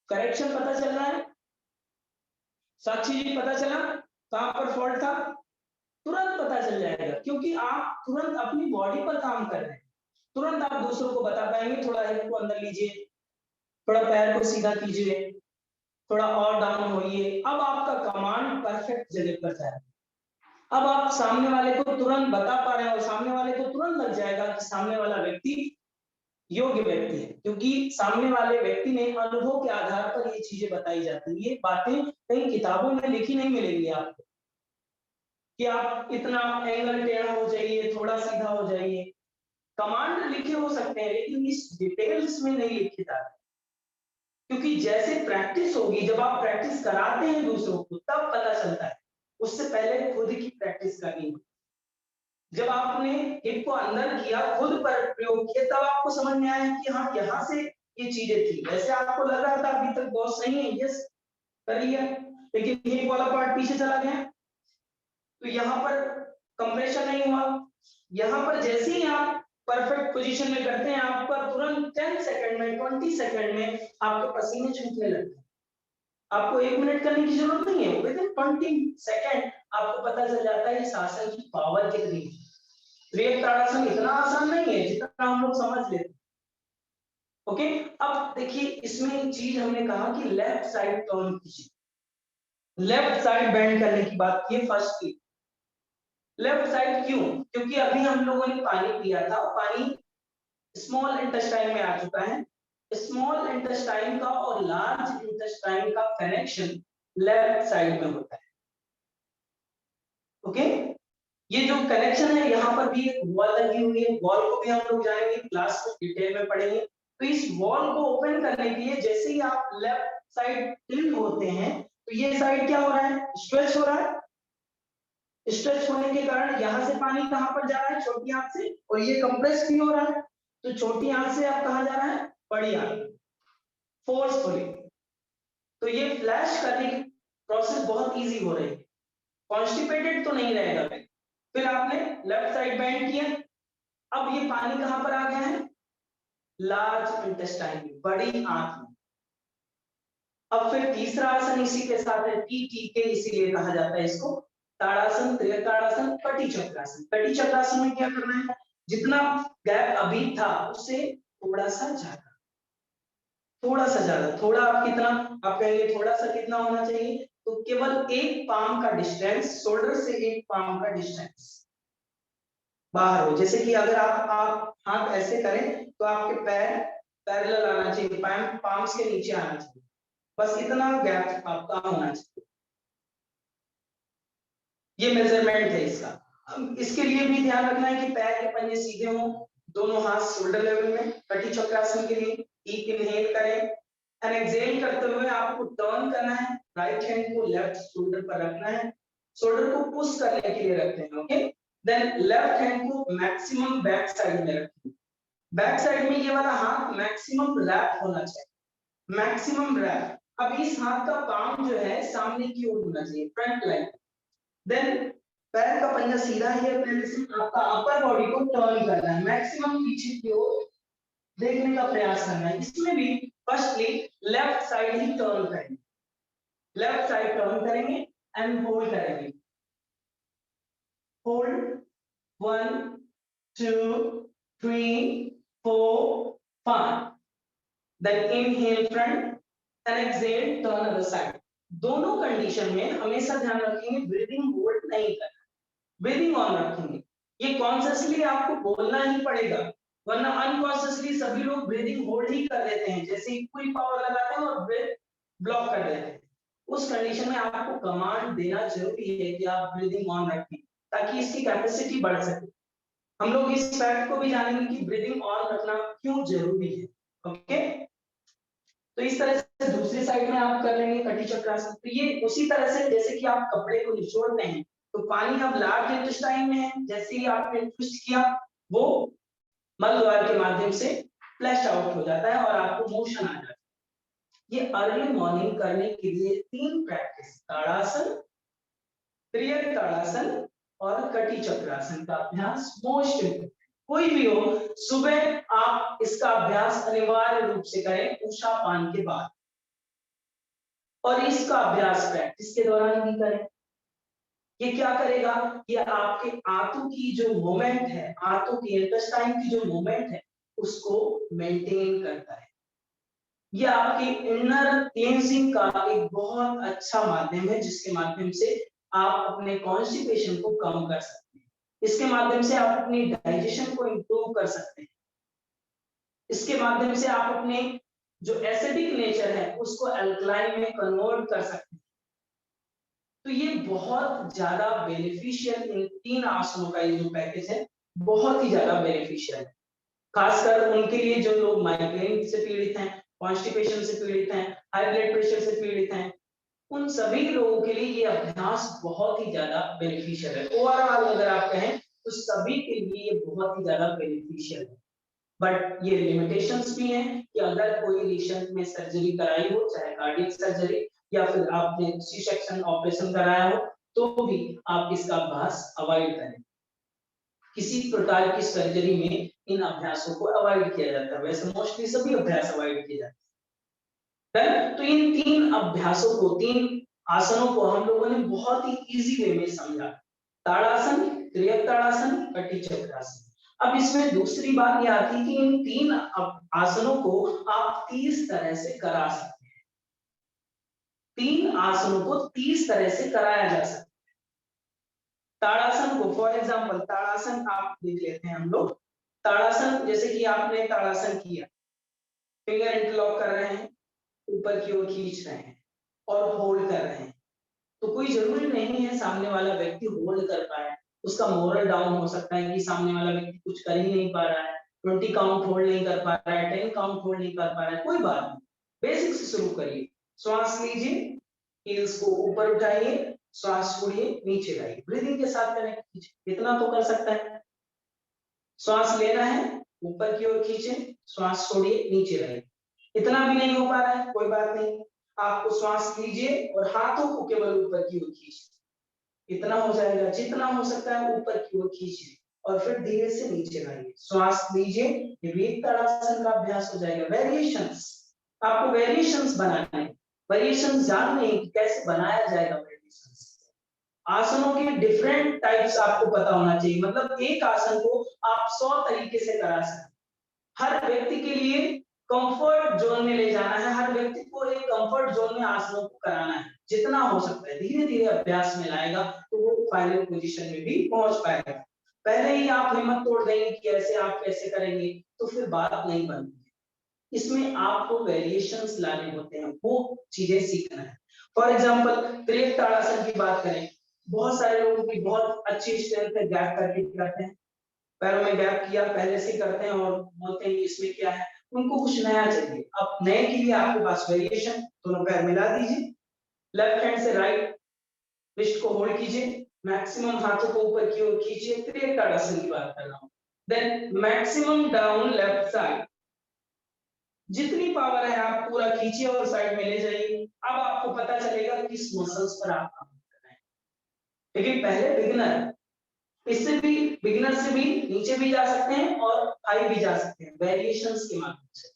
करेक्शन पता चल रहा है साक्षी जी? पता चला कहां पर फॉल्ट था? तुरंत पता चल जाएगा, क्योंकि आप तुरंत अपनी बॉडी पर काम कर रहे हैं, तुरंत आप दूसरों को बता पाएंगे। थोड़ा हिप को अंदर लीजिए, थोड़ा पैर को सीधा कीजिए, थोड़ा और डाउन होइए। अब आपका कमांड परफेक्ट जगह पर जाएगा। अब आप सामने वाले को तुरंत बता पा रहे हैं और सामने वाले को तुरंत लग जाएगा कि सामने वाला व्यक्ति योग्य व्यक्ति है, क्योंकि सामने वाले व्यक्ति ने अनुभव के आधार पर ये चीजें बताई जाती है। ये बातें कहीं किताबों में लिखी नहीं मिलेंगी आपको कि आप इतना एंगल टेढ़ा हो जाइए, थोड़ा सीधा हो जाइए। कमांड लिखे हो सकते हैं लेकिन इस डिटेल्स में नहीं लिखे जाते, क्योंकि जैसे प्रैक्टिस होगी, जब आप प्रैक्टिस कराते हैं दूसरों को तब पता चलता है, उससे पहले खुद की प्रैक्टिस करनी है। जब आपने हिप को अंदर किया, खुद पर प्रयोग किया, तब आपको समझ में आया कि हाँ यहाँ से ये चीजें थी। वैसे आपको लग रहा था अभी तक बहुत सही है, यस कर लिया, लेकिन हिप वाला पार्ट पीछे चला गया तो यहाँ पर कंप्रेशन नहीं हुआ। यहाँ पर जैसे ही आप परफेक्ट पोजीशन में करते हैं, आपका तुरंत 10 सेकंड में, 20 सेकंड में आपके पसीने छूटने लगते हैं। आपको 1 मिनट करने की जरूरत नहीं है, विदिन 20 सेकंड आपको पता चल जाता है इस आसन की पावर कितनी है। त्रियक ताड़ासन इतना आसान नहीं है जितना हम लोग समझ लेते हैं। ओके, अब देखिए इसमें एक चीज हमने कहा कि लेफ्ट साइड टर्न कीजिए, लेफ्ट साइड बेंड करने की बात की फर्स्ट की। लेफ्ट साइड क्यों? क्योंकि अभी हम लोगों ने पानी पिया था, पानी स्मॉल इंटेस्टाइन में आ चुका है। स्मॉल इंटेस्टाइन का और लार्ज इंटेस्टाइन का कनेक्शन लेफ्ट साइड में होता है। ओके, ये जो कनेक्शन है, यहाँ पर भी एक वॉल लगी हुई है, वॉल को भी हम लोग जाएंगे क्लास में डिटेल में पढ़ेंगे। तो इस वॉल को ओपन करने के लिए जैसे ही आप लेफ्ट साइड टिल्ट होते हैं तो ये साइड क्या हो रहा है? स्ट्रेच हो रहा है। स्ट्रेच होने के कारण यहाँ से पानी कहाँ पर जा रहा है? छोटी आंत से, और ये कंप्रेस भी हो रहा है, तो छोटी आंत से आप कहाँ जा रहा है? बड़ी आंत, फोर्सफुली। तो ये फ्लैश करने की प्रोसेस बहुत इजी हो रही है, कॉन्स्टिपेटेड तो नहीं रहेगा। फिर आपने लेफ्ट साइड बेंड किया, अब ये पानी कहां पर आ गया है? लार्ज इंटेस्टाइन में, बड़ी आंत में। अब फिर तीसरा आसन इसी के साथ है, TTK इसीलिए कहा जाता है इसको, ताड़ासन, त्रियक ताड़ासन, कटी चक्रासन। कटी चक्रासन में क्या करना है? जितना गैप अभी था उससे थोड़ा सा ज्यादा, थोड़ा सा ज्यादा, थोड़ा आप कितना, आप कहेंगे थोड़ा सा कितना होना चाहिए? तो केवल एक पाम का डिस्टेंस, शोल्डर से एक पाम का डिस्टेंस बाहर हो। जैसे कि अगर आप हाथ ऐसे करें तो आपके पैर पैरेलल आना चाहिए, पाम्स के नीचे आना चाहिए, बस इतना गैप आपका होना चाहिए। ये मेजरमेंट है इसका। इसके लिए भी ध्यान रखना है कि पैर के पंजे सीधे हों, दोनों हाथ शोल्डर लेवल में। कटी चक्रासन के लिए डीप इनहेल करें, एंड एक्सहेल करते हुए आपको टर्न करना है, राइट हैंड को लेफ्ट शोल्डर पर रखना है, शोल्डर को पुश करने के लिए रखते हैं। ओके, देन लेफ्ट हैंड को मैक्सिमम बैक साइड में रखें। बैक साइड में ये वाला हाथ मैक्सिमम रैप होना चाहिए, मैक्सिमम रैप। अब इस हाथ का पाम जो है सामने की ओर होना चाहिए, फ्रंट लाइन। देन पैर का पंजा सीधा ही है, पहले से आपका अपर बॉडी को टर्न करना है, मैक्सिमम पीछे की ओर देखने का प्रयास करना है। इसमें भी फर्स्टली लेफ्ट साइड ही टर्न करेंगे, लेफ्ट साइड टर्न करेंगे एंड होल्ड करेंगे। Hold 1 2 3 4 5, then inhale front and exhale turn other side. दोनों कंडीशन में हमेशा ध्यान रखेंगे ब्रीदिंग होल्ड नहीं करना, ब्रीदिंग ऑन रखेंगे। ये कॉन्शियसली आपको बोलना ही पड़ेगा, वरना अनकॉन्शियसली सभी लोग ब्रीदिंग होल्ड ही कर देते हैं, जैसे ही पूरी पावर लगाते हैं और ब्रीथ ब्लॉक कर देते हैं। उस कंडीशन में आपको कमांड देना जरूरी है कि आप ब्रीदिंग ऑन रखें, ताकि इसकी कैपेसिटी बढ़ सके। हम लोग इस फैक्ट को भी जानेंगे कि ब्रीदिंग ऑन रखना क्यों जरूरी है। ओके, तो इस तरह से दूसरी साइड में आप कर लेंगे कटी चक्रासन। तो ये उसी तरह से जैसे कि आप कपड़े को निचोड़ते हैं, तो पानी अब लार्ज इंटेस्टाइन में है, जैसे ही आपने ट्विस्ट किया वो मल द्वार के माध्यम से फ्लैश आउट हो जाता है और आपको मोशन आ जाता है। ये अर्ली मॉर्निंग करने के लिए 3 प्रैक्टिस, ताड़ासन, त्रियक ताड़ासन और कटी चक्रासन का अभ्यास मोस्ट इम्पोर्टेंट। कोई भी हो, सुबह आप इसका अभ्यास अनिवार्य रूप से करें उषा पान के बाद, और इसका अभ्यास प्रैक्टिस के दौरान भी करें। ये क्या करेगा, ये आपके आंतों की जो मूवमेंट है, आंतों की इंटेस्टाइन की जो मूवमेंट है, उसको मेंटेन करता है। ये आपकी इनर क्लींजिंग का एक बहुत अच्छा माध्यम है, जिसके माध्यम से आप अपने कॉन्स्टिपेशन को कम कर सकते हैं। इसके माध्यम से आप अपनी डाइजेशन को इंप्रूव कर सकते हैं। इसके माध्यम से आप अपने जो एसिडिक नेचर है उसको अल्कलाइन में कन्वर्ट कर सकते हैं। तो ये बहुत ज्यादा बेनिफिशियल, इन 3 आसनों का ये जो पैकेज है बहुत ही ज्यादा बेनिफिशियल है, खासकर उनके लिए जो लोग माइग्रेन से पीड़ित हैं, कॉन्स्टिपेशन से पीड़ित हैं, हाई ब्लड प्रेशर से पीड़ित हैं, उन सभी लोगों के लिए ये अभ्यास बहुत ही ज्यादा बेनिफिशियल है। ओवरऑल अगर आप कहें तो सभी के लिए ये बहुत ही ज्यादा बेनिफिशियल है। बट ये लिमिटेशंस भी हैं कि अगर कोई रिसेंट में सर्जरी कराई हो, चाहे कार्डियक सर्जरी या फिर आपने सी सेक्शन ऑपरेशन कराया हो, तो भी आप इसका अभ्यास अवॉइड करें। किसी प्रकार की सर्जरी में इन अभ्यासों को अवॉइड किया जाता है, वैसे मोस्टली सभी अभ्यास अवॉइड किए जाते हैं। तो इन 3 अभ्यासों को, 3 आसनों को हम लोगों ने बहुत ही इजी वे में समझा, ताड़ासन, त्रियक ताड़ासन, कटी चक्रासन। अब इसमें दूसरी बात ये आती है कि इन 3 आसनों को आप 30 तरह से करा सकते हैं। 3 आसनों को 30 तरह से कराया जा सकता है। ताड़ासन को फॉर एग्जांपल, ताड़ासन आप देख लेते हैं हम लोग। ताड़ासन, जैसे कि आपने ताड़ासन किया, फिंगर इंटरलॉक कर रहे हैं, ऊपर की ओर खींच रहे हैं और होल्ड कर रहे हैं। तो कोई जरूरी नहीं है सामने वाला व्यक्ति होल्ड कर पाए, उसका मोरल डाउन हो सकता है कि सामने वाला व्यक्ति कुछ कर ही नहीं पा रहा है, 20 काउंट होल्ड नहीं कर पा रहा है, 10 काउंट होल्ड नहीं कर पा रहा है, कोई बात नहीं, बेसिक से शुरू करिए। श्वास लीजिए, हील्स को ऊपर उठाइए, श्वास छोड़िए, नीचे लाइए, ब्रीदिंग के साथ कनेक्ट कीजिए, इतना तो कर सकता है। श्वास लेना है, ऊपर की ओर खींचे, श्वास छोड़िए, नीचे लाइए। इतना भी नहीं हो पा रहा है, कोई बात नहीं, आपको श्वास लीजिए और हाथों को केवल ऊपर की ओर खींचिए, इतना हो जाएगा। जितना हो सकता है ऊपर की ओर खींचिए और फिर धीरे से नीचे लाइए, श्वास लीजिए, ये भी एक ताड़ासन का अभ्यास हो जाएगा। वेरिएशंस, आपको वेरिएशंस बनाने हैं, वेरिएशंस जानने हैं कि कैसे बनाया जाएगा वेरिएशंस। आसनों के डिफरेंट टाइप्स आपको पता होना चाहिए, मतलब एक आसन को आप 100 तरीके से करा सकते हैं। हर व्यक्ति के लिए कंफर्ट जोन में ले जाना है, हर व्यक्ति को एक कंफर्ट जोन में आसनों को कराना है, जितना हो सकता है। धीरे धीरे अभ्यास में लाएगा तो वो फाइनल पोजीशन में भी पहुंच पाएगा। पहले ही आप हिम्मत तोड़ देंगे कि ऐसे आप कैसे करेंगे, तो फिर बात नहीं बनती। इसमें आपको वेरिएशंस लाने होते हैं, वो चीजें सीखना है। फॉर एग्जांपल, त्रियक ताड़ासन की बात करें, बहुत सारे लोगों की बहुत अच्छी स्ट्रेंथ है, गैप करके करते हैं, पैरों में गैप किया पहले से करते हैं और बोलते हैं इसमें क्या है, उनको कुछ नया चाहिए। अब नए के लिए आपके पास वेरिएशन, दोनों पैर मिला दीजिए, लेफ्ट हैंड से राइट रिस्ट को होल्ड कीजिए, मैक्सिमम हाथों को ऊपर की ओर खींचिए, त्रियक ताड़ासन की बात कर रहा हूं। Then maximum down left side, जितनी पावर है आप पूरा खींचिए और साइड में ले जाइए। अब आपको पता चलेगा किस मसल्स पर आप काम कर रहे हैं। लेकिन पहले बिगिनर, इससे भी बिगिनर से भी नीचे भी जा सकते हैं और हाई भी जा सकते हैं वेरिएशंस के माध्यम से।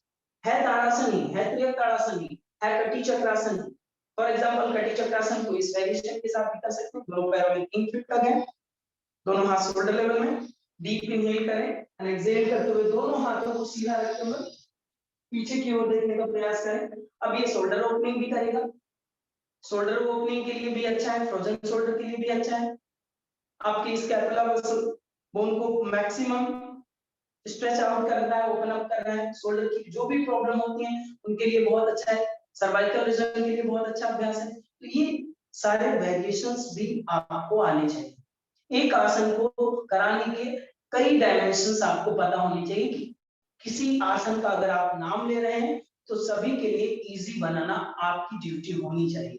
है ताड़ासन ही, है त्रियक ताड़ासन ही, है कटी चक्रासन ही। फॉर एग्जांपल, कटी चक्रासन को इस वेरिएशन के साथ भी कर सकते हैं। दोनों पैरों में 3 फीट तक है, दोनों हाथ शोल्डर लेवल में, डीप इनहेल करें एंड एक्सहेल करते हुए दोनों हाथों को सीधा रखते हुए पीछे की ओर देखने का प्रयास करें। अब ये शोल्डर ओपनिंग भी करेगा, शोल्डर ओपनिंग के लिए भी अच्छा है, फ्रोजन शोल्डर के लिए भी अच्छा है। आपकी स्कैपुला मसल बोन को मैक्सिमम स्ट्रेच आउट कर रहा है, ओपन अप कर रहा है। शोल्डर की जो भी प्रॉब्लम होती है उनके लिए बहुत अच्छा है, सर्वाइकल रीजन के लिए बहुत अच्छा अभ्यास है। तो ये सारे वेरिएशंस भी आपको आने चाहिए। एक आसन को कराने के कई डायमेंशंस आपको पता होनी चाहिए कि किसी आसन का अगर आप नाम ले रहे हैं तो सभी के लिए इजी बनाना आपकी ड्यूटी होनी चाहिए।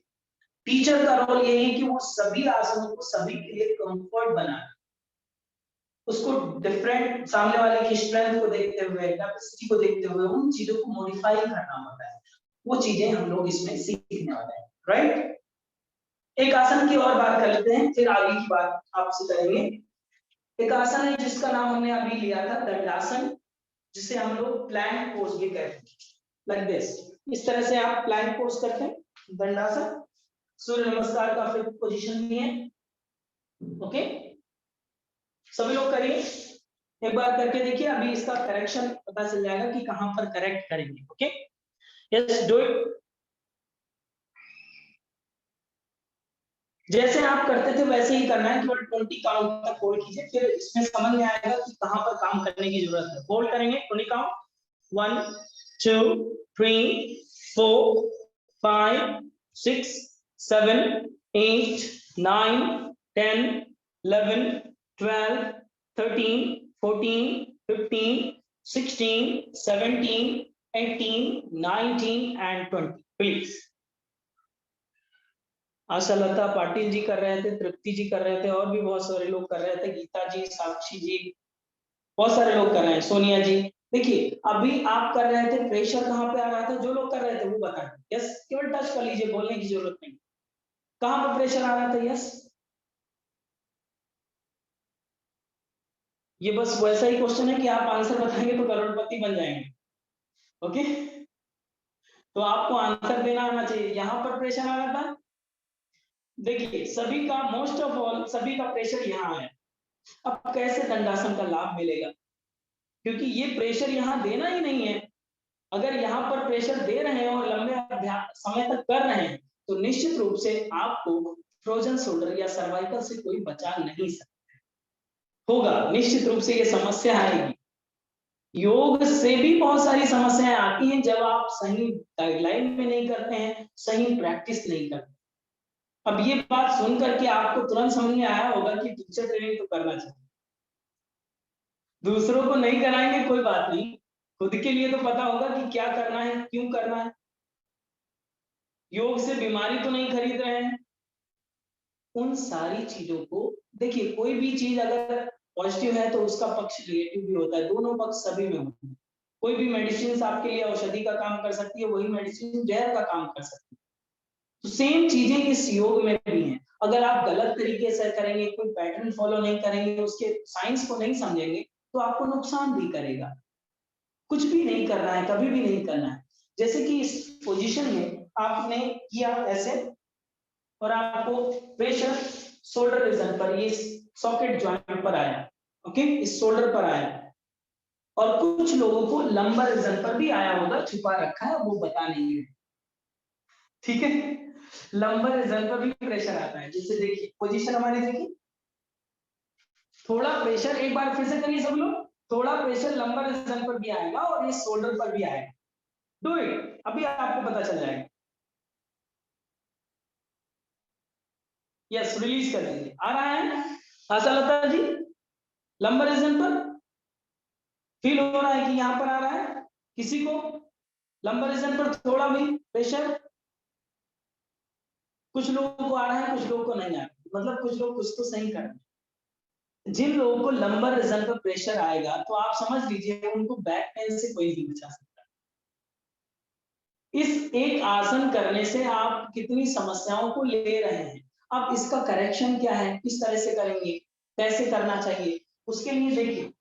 टीचर का रोल यही है कि वो सभी आसनों को सभी के लिए कंफर्ट बनाए, उसको डिफरेंट सामने वाले की स्ट्रेंथ को देखते हुए, कैपेसिटी को देखते हुए उन चीजों को मॉडिफाई करना होता है। वो चीजें हम लोग इसमें सीखने वाले हैं, राइट। एक आसन की और बात कर लेते हैं, फिर आगे की बात आपसे करेंगे। एक आसन है जिसका नाम हमने अभी लिया था दंडासन, जिसे हम लोग प्लैंक पोज भी कहते हैं, लाइक दिस। इस तरह से आप प्लैंक पोज करते हैं, दंडासन। सूर्य नमस्कार का फिफ्थ पोजीशन भी है, ओके। सभी लोग करिए, एक बार करके देखिए, अभी इसका करेक्शन पता चल जाएगा कि कहां पर करेक्ट करेंगे, ओके। Yes, do it. जैसे आप करते थे वैसे ही करना है, केवल 20 काउंट तक होल्ड कीजिए, फिर इसमें समझ में आएगा कि कहां पर काम करने की जरूरत है। होल्ड करेंगे 20 काउंट, 1 2 3 4 5 6 7 8 9 10 11 12 13 14 15 16 17 18 19 and 20, प्लीज। आशा लता पाटिल जी कर रहे थे, तृप्ति जी कर रहे थे, और भी बहुत सारे लोग कर रहे थे, गीता जी, साक्षी जी, बहुत सारे लोग कर रहे हैं, सोनिया जी। देखिए अभी आप कर रहे थे, प्रेशर कहाँ पे आ रहा था, जो लोग कर रहे थे वो बताएं। यस, केवल टच कर लीजिए, बोलने की जरूरत नहीं। कहाँ पे प्रेशर आ रहा था? यस, ये बस वैसा ही क्वेश्चन है कि आप आंसर बताएंगे तो करोड़पति बन जाएंगे, ओके। तो आपको आंसर देना आना चाहिए। यहाँ पर प्रेशर आ रहा था, देखिए सभी का, मोस्ट ऑफ ऑल सभी का प्रेशर यहाँ है। अब कैसे दंडासन का लाभ मिलेगा, क्योंकि ये प्रेशर यहाँ देना ही नहीं है। अगर यहाँ पर प्रेशर दे रहे हैं और लंबे समय तक कर रहे हैं तो निश्चित रूप से आपको फ्रोजन शोल्डर या सर्वाइकल से कोई बचा नहीं सकता होगा, निश्चित रूप से ये समस्या आएगी। योग से भी बहुत सारी समस्याएं आती हैं जब आप सही गाइडलाइन में नहीं करते हैं, सही प्रैक्टिस नहीं करते। अब ये बात सुन करके आपको तुरंत समझ में आया होगा कि टीचर ट्रेनिंग तो करना चाहिए। दूसरों को नहीं कराएंगे कोई बात नहीं, खुद के लिए तो पता होगा कि क्या करना है, क्यों करना है। योग से बीमारी तो नहीं खरीद रहे हैं। उन सारी चीजों को देखिए, कोई भी चीज अगर पॉजिटिव है तो उसका पक्ष नेगेटिव भी होता है, दोनों पक्ष सभी में होते हैं। कोई भी मेडिसिन आपके लिए औषधि का काम कर सकती है, वही मेडिसिन जहर का काम कर सकती है। तो सेम चीजें इस योग में भी हैं। अगर आप गलत तरीके से करेंगे, कोई पैटर्न फॉलो नहीं करेंगे, उसके साइंस को नहीं समझेंगे तो आपको नुकसान भी करेगा। कुछ भी नहीं करना है, कभी भी नहीं करना है। जैसे कि इस पोजीशन में आपने किया ऐसे, और आपको प्रेशर शोल्डर रीजन पर, ये सॉकेट जॉइंट पर आया, ओके, इस शोल्डर पर आया, और कुछ लोगों को लंबर रीजन पर भी आया होगा, छुपा रखा है, वो बता नहीं है, ठीक है। लंबर रीजन पर भी प्रेशर आता है। जैसे देखिए पोजीशन हमारी, देखिए थोड़ा प्रेशर, एक बार फिर से करिए सब लोग, थोड़ा प्रेशर लंबर रीजन पर भी आएगा और ये शोल्डर पर भी आएगा। डू इट, अभी आपको पता चल जाएगा। यस, रिलीज कर दीजिए, आ रहा है आशा लता जी, लंबर रीजन पर फील हो रहा है कि यहाँ पर आ रहा है किसी को लंबर रीजन पर थोड़ा भी प्रेशर? कुछ लोगों को आ रहा है, कुछ लोगों को नहीं आ रहा, मतलब कुछ लोग कुछ तो सही कर रहे हैं। जिन लोगों को लंबर रीजन पर प्रेशर आएगा तो आप समझ लीजिए उनको बैक पेन से कोई नहीं बचा सकता। इस एक आसन करने से आप कितनी समस्याओं को ले रहे हैं। अब इसका करेक्शन क्या है, किस तरह से करेंगे, कैसे करना चाहिए, उसके लिए देखिए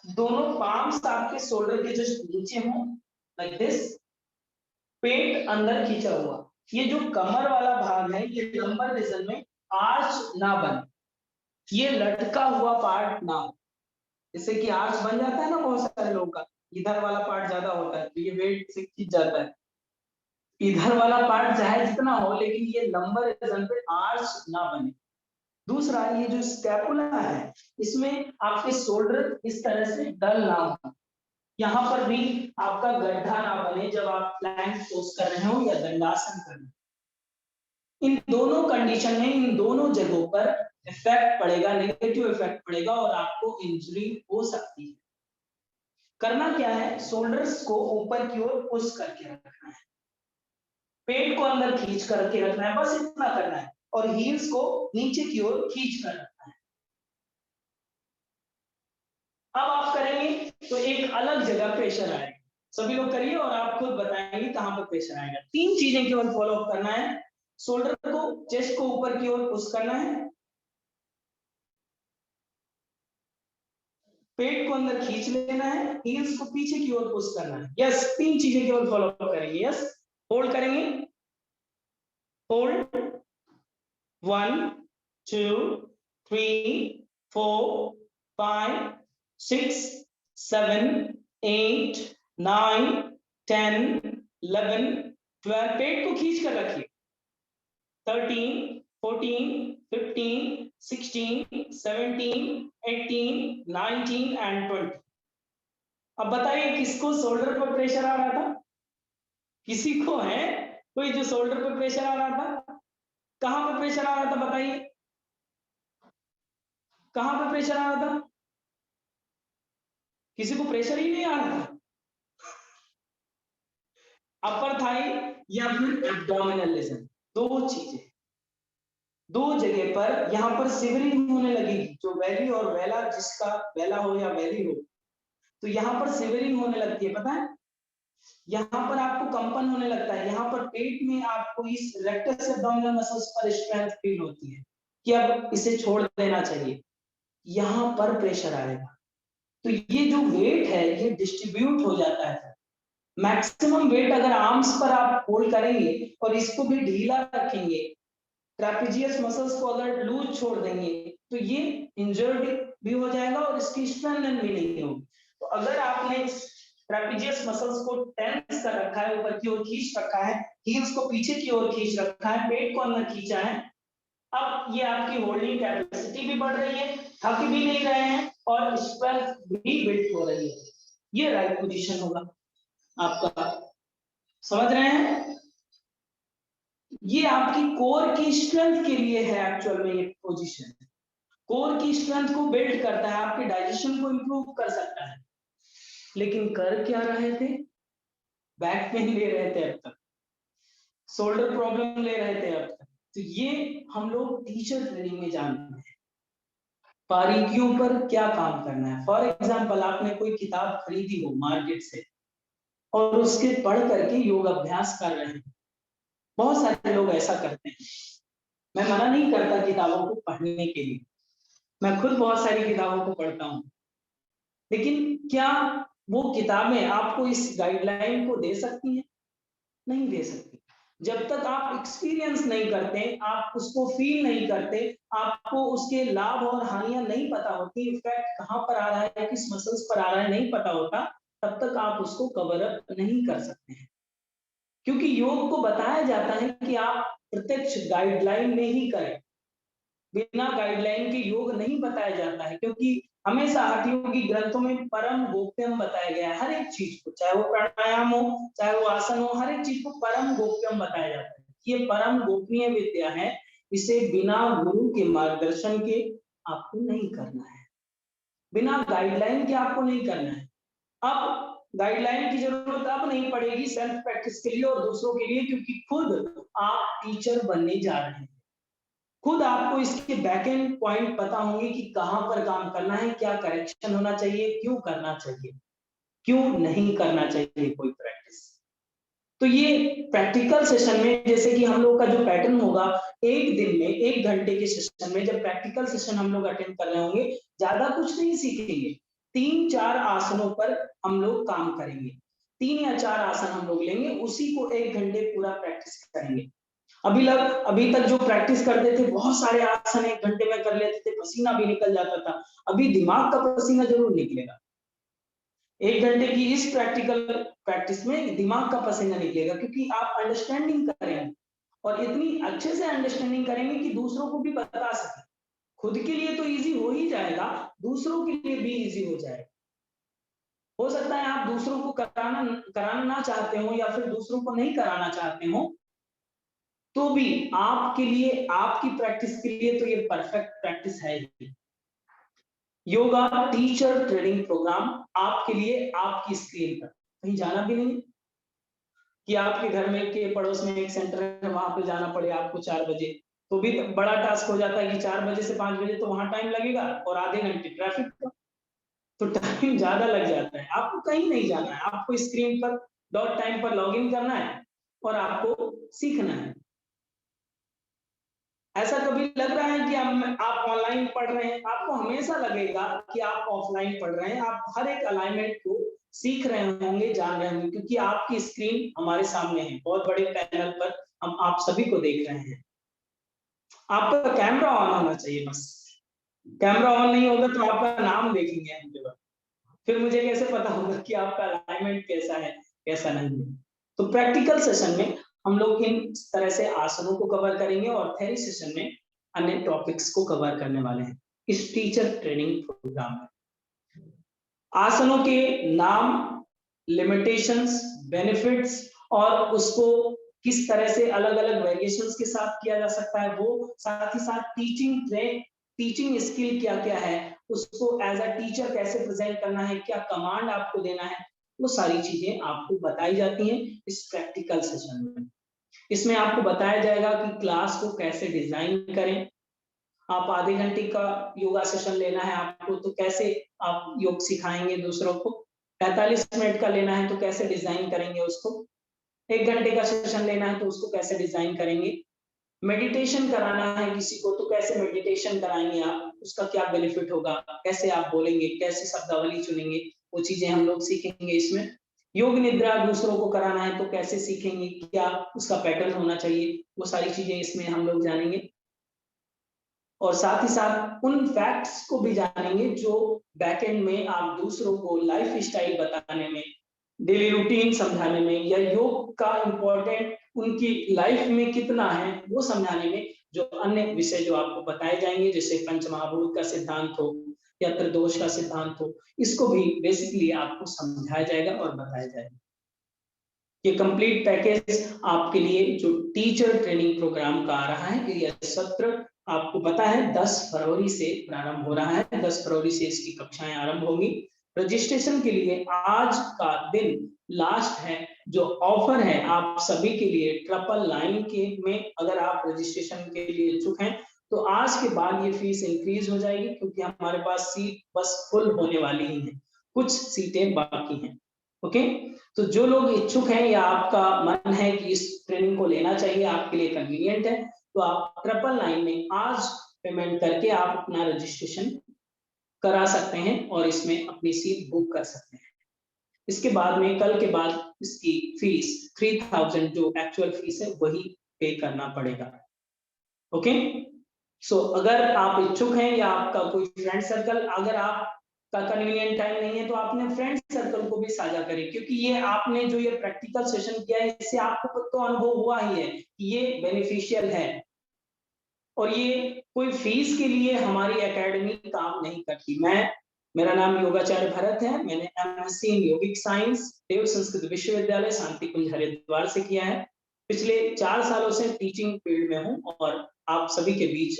दोनों पाम्स आपके शोल्डर के जस्ट नीचे हों, लाइक दिस, पेट अंदर खींचा हुआ। ये जो कमर वाला भाग है ये लंबर रीजन में आर्च ना बने, ये लटका हुआ पार्ट ना हो। जैसे कि आर्च बन जाता है ना बहुत सारे लोगों का, इधर वाला पार्ट ज्यादा होता है तो ये वेट से खींच जाता है। इधर वाला पार्ट चाहे जितना हो लेकिन ये लंबर रीजन पे आर्च ना बने। दूसरा, ये जो स्कैपुला है इसमें आपके शोल्डर इस तरह से डल ना हो, यहाँ पर भी आपका गड्ढा ना बने जब आप प्लैंक पोज कर रहे हो या दंडासन कर रहे हो। इन दोनों कंडीशन में इन दोनों जगहों पर इफेक्ट पड़ेगा, नेगेटिव इफेक्ट पड़ेगा और आपको इंजरी हो सकती है। करना क्या है, शोल्डर्स को ऊपर की ओर पुश करके रखना है, पेट को अंदर खींच करके रखना है, बस इतना करना है, और हील्स को नीचे की ओर खींच कर रखना है। अब आप करेंगे तो एक अलग जगह प्रेशर आएगा। सभी लोग करिए और आप खुद बताएंगे कहां पर प्रेशर आएगा। 3 चीजें केवल फॉलो अप करना है, शोल्डर को, चेस्ट को ऊपर की ओर पुश करना है, पेट को अंदर खींच लेना है, हील्स को पीछे की ओर पुश करना है। यस, 3 चीजें केवल फॉलो अप करेंगे। यस, होल्ड करेंगे, होल्ड, 1 2 3 4 5 6 7 8 9 10 11 12, पेट को खींच कर रखिए, 13 14 15 16 17 18 19 एंड 20। अब बताइए किसको शोल्डर पर प्रेशर आ रहा था? किसी को है कोई जो शोल्डर पर प्रेशर आ रहा था? कहां पर प्रेशर आ रहा था बताइए, कहां पर प्रेशर आ रहा था? किसी को प्रेशर ही नहीं आ रहा था? अपर थाई या फिर एब्डोमिनल रीजन, दो चीजें, दो जगह पर यहां पर सिवरिंग होने लगेगी, जो वैली और वेला, जिसका वेला हो या वैली हो, तो यहां पर सिवरिंग होने लगती है, पता है? यहाँ पर आपको कंपन होने लगता है, यहाँ पर पेट में आपको इस रेक्टस एब्डोमिनल मसल्स पर स्ट्रेंथ फील होती है कि अब इसे छोड़ देना चाहिए, यहाँ पर प्रेशर आएगा। तो ये जो वेट है ये डिस्ट्रीब्यूट हो जाता है। मैक्सिमम वेट अगर आर्म्स पर आप होल्ड करेंगे और इसको भी ढीला रखेंगे, ट्रेपेजियस मसल्स को अगर लूज छोड़ देंगे तो ये इंजर्ड भी हो जाएगा और इसकी स्ट्रेंथन भी नहीं होगी। तो अगर आपने ट्रेपेजियस मसल्स को टेंस कर रखा है, ऊपर की ओर खींच रखा है, हील्स को पीछे की ओर खींच रखा है, पेट को अंदर खींचा है, अब ये आपकी होल्डिंग कैपेसिटी भी बढ़ रही है, थक भी नहीं रहे हैं और स्ट्रेंथ भी बिल्ड हो रही है। ये राइट पोजीशन होगा आपका, समझ रहे हैं? ये आपकी कोर की स्ट्रेंथ के लिए है एक्चुअल में ये पोजीशन। कोर की स्ट्रेंथ को बिल्ड करता है, आपके डाइजेशन को इंप्रूव कर सकता है। लेकिन कर क्या रहे थे? बैक पेन ले रहे थे अब तक, शोल्डर प्रॉब्लम ले रहे थे अब तक। तो ये हम लोग टीचर ट्रेनिंग में जानते हैं बारीकियों पर क्या काम करना है। फॉर एग्जाम्पल, आपने कोई किताब खरीदी हो मार्केट से और उसके पढ़ करके योग अभ्यास कर रहे हैं, बहुत सारे लोग ऐसा करते हैं। मैं मना नहीं करता किताबों को पढ़ने के लिए, मैं खुद बहुत सारी किताबों को पढ़ता हूँ, लेकिन क्या वो किताबें आपको इस गाइडलाइन को दे सकती हैं? नहीं दे सकती। जब तक आप एक्सपीरियंस नहीं करते, आप उसको फील नहीं करते, आपको उसके लाभ और हानियां नहीं पता होती, इफेक्ट कहां पर आ रहा है, किस मसल्स पर आ रहा है नहीं पता होता, तब तक आप उसको कवर अप नहीं कर सकते हैं। क्योंकि योग को बताया जाता है कि आप प्रत्यक्ष गाइडलाइन में ही करें, बिना गाइडलाइन के योग नहीं बताया जाता है। क्योंकि हमेशा हठयोगी ग्रंथों में परम गोप्यम बताया गया है, हर एक चीज को, चाहे वो प्राणायाम हो, चाहे वो आसन हो, हर एक चीज को परम गोप्यम बताया जाता है। ये परम गोपनीय विद्या है, इसे बिना गुरु के मार्गदर्शन के आपको नहीं करना है, बिना गाइडलाइन के आपको नहीं करना है। अब गाइडलाइन की जरूरत अब नहीं पड़ेगी सेल्फ प्रैक्टिस के लिए और दूसरों के लिए, क्योंकि खुद आप टीचर बनने जा रहे हैं। खुद आपको इसके बैक एंड पॉइंट पता होंगे कि कहां पर काम करना है, क्या करेक्शन होना चाहिए, क्यों करना चाहिए, क्यों नहीं करना चाहिए कोई प्रैक्टिस। तो ये प्रैक्टिकल सेशन में, जैसे कि हम लोग का जो पैटर्न होगा, एक दिन में 1 घंटे के सेशन में जब प्रैक्टिकल सेशन हम लोग अटेंड कर रहे होंगे, ज्यादा कुछ नहीं सीखेंगे, 3-4 आसनों पर हम लोग काम करेंगे, 3 या 4 आसन हम लोग लेंगे, उसी को 1 घंटे पूरा प्रैक्टिस करेंगे। अभी तक जो प्रैक्टिस करते थे, बहुत सारे आसन 1 घंटे में कर लेते थे, पसीना भी निकल जाता था। अभी दिमाग का पसीना जरूर निकलेगा, 1 घंटे की इस प्रैक्टिकल प्रैक्टिस में दिमाग का पसीना निकलेगा, क्योंकि आप अंडरस्टैंडिंग करेंगे और इतनी अच्छे से अंडरस्टैंडिंग करेंगे कि दूसरों को भी बता सकें। खुद के लिए तो इजी हो ही जाएगा, दूसरों के लिए भी इजी हो जाएगा। हो सकता है आप दूसरों को कराना ना चाहते हो या फिर दूसरों को नहीं कराना चाहते हो, तो भी आपके लिए, आपकी प्रैक्टिस के लिए तो ये परफेक्ट प्रैक्टिस है ही। योगा टीचर ट्रेनिंग प्रोग्राम आपके लिए आपकी स्क्रीन पर, कहीं जाना भी नहीं कि आपके घर में के पड़ोस में एक सेंटर है, वहां पे जाना पड़े आपको 4 बजे, तो भी बड़ा टास्क हो जाता है कि 4 बजे से 5 बजे तो वहां टाइम लगेगा और आधे घंटे ट्रैफिक का, तो टाइम ज्यादा लग जाता है। आपको कहीं नहीं जाना है, आपको स्क्रीन पर डॉट टाइम पर लॉगिन करना है और आपको सीखना है। ऐसा कभी लग रहा है कि आप ऑनलाइन पढ़ रहे हैं? आपको हमेशा लगेगा कि आप ऑफलाइन पढ़ रहे हैं। आप हर एक अलाइनमेंट को सीख रहे होंगे, जान रहे होंगे, क्योंकि आपकी स्क्रीन हमारे सामने है, बहुत बड़े पैनल पर हम आप सभी को देख रहे हैं। आपका कैमरा ऑन होना चाहिए बस। कैमरा ऑन नहीं होगा तो आपका नाम देखेंगे हम केवल, फिर मुझे कैसे पता होगा कि आपका अलाइनमेंट कैसा है, कैसा नहीं है। तो प्रैक्टिकल सेशन में हम लोग इन तरह से आसनों को कवर करेंगे और थ्योरी सेशन में अन्य टॉपिक्स को कवर करने वाले हैं इस टीचर ट्रेनिंग प्रोग्राम में। आसनों के नाम, लिमिटेशंस, बेनिफिट्स और उसको किस तरह से अलग-अलग वेरिएशंस के साथ किया जा सकता है, वो साथ ही साथ टीचिंग स्किल क्या-क्या है, उसको एज अ टीचर कैसे प्रेजेंट करना है, क्या कमांड आपको देना है, वो सारी चीजें आपको बताई जाती हैं इस प्रैक्टिकल सेशन में। इसमें आपको बताया जाएगा कि क्लास को कैसे डिजाइन करें। आप आधे घंटे का योगा सेशन लेना है आपको, तो कैसे आप योग सिखाएंगे दूसरों को। 45 मिनट का लेना है तो कैसे डिजाइन करेंगे उसको। 1 घंटे का सेशन लेना है तो उसको कैसे डिजाइन करेंगे। मेडिटेशन कराना है किसी को तो कैसे मेडिटेशन कराएंगे आप, उसका क्या बेनिफिट होगा, कैसे आप बोलेंगे, कैसे शब्दावली चुनेंगे, वो चीजें हम लोग सीखेंगे इसमें। योग निद्रा दूसरों को कराना है तो कैसे सीखेंगे, क्या उसका पैटर्न होना चाहिए, वो सारी चीजें इसमें हम लोग जानेंगे। और साथ ही साथ उन फैक्ट्स को भी जानेंगे जो बैकएंड में आप दूसरों को लाइफ स्टाइल बताने में, डेली रूटीन समझाने में, या योग का इम्पोर्टेंट उनकी लाइफ में कितना है वो समझाने में, जो अन्य विषय जो आपको बताए जाएंगे, जैसे पंचमहाभूत का सिद्धांत हो या त्रिदोष का सिद्धांत हो, इसको भी बेसिकली आपको समझाया जाएगा और बताया जाएगा। ये कंप्लीट पैकेज आपके लिए जो टीचर ट्रेनिंग प्रोग्राम का आ रहा है, ये सत्र आपको पता है 10 फरवरी से प्रारंभ हो रहा है। 10 फरवरी से इसकी कक्षाएं आरंभ होंगी। रजिस्ट्रेशन के लिए आज का दिन लास्ट है। जो ऑफर है आप सभी के लिए 999 के में, अगर आप रजिस्ट्रेशन के लिए इच्छुक हैं तो आज के बाद ये फीस इंक्रीज हो जाएगी, क्योंकि हमारे पास सीट बस फुल होने वाली ही है, कुछ सीटें बाकी हैं। ओके, तो जो लोग इच्छुक हैं या आपका मन है कि इस ट्रेनिंग को लेना चाहिए, आपके लिए कन्वीनियंट है, तो आप 999 में आज पेमेंट करके आप अपना रजिस्ट्रेशन करा सकते हैं और इसमें अपनी सीट बुक कर सकते हैं। इसके बाद में, कल के बाद इसकी फीस 3000 जो एक्चुअल फीस है वही पे करना पड़ेगा। ओके, सो अगर आप इच्छुक हैं या आपका कोई फ्रेंड सर्कल, अगर आप का कन्वीनियंट टाइम नहीं है तो अपने फ्रेंड सर्कल को भी साझा करें, क्योंकि ये आपने जो ये प्रैक्टिकल सेशन किया है इससे आपको तो अनुभव हुआ ही है कि ये बेनिफिशियल है। और ये कोई फीस के लिए हमारी एकेडमी काम नहीं करती। मेरा नाम योगाचार्य भरत है। मैंने एमएससी इन योगिक साइंस देव संस्कृत विश्वविद्यालय शांति कुंज हरिद्वार से किया है। पिछले 4 सालों से टीचिंग फील्ड में हूँ और आप सभी के बीच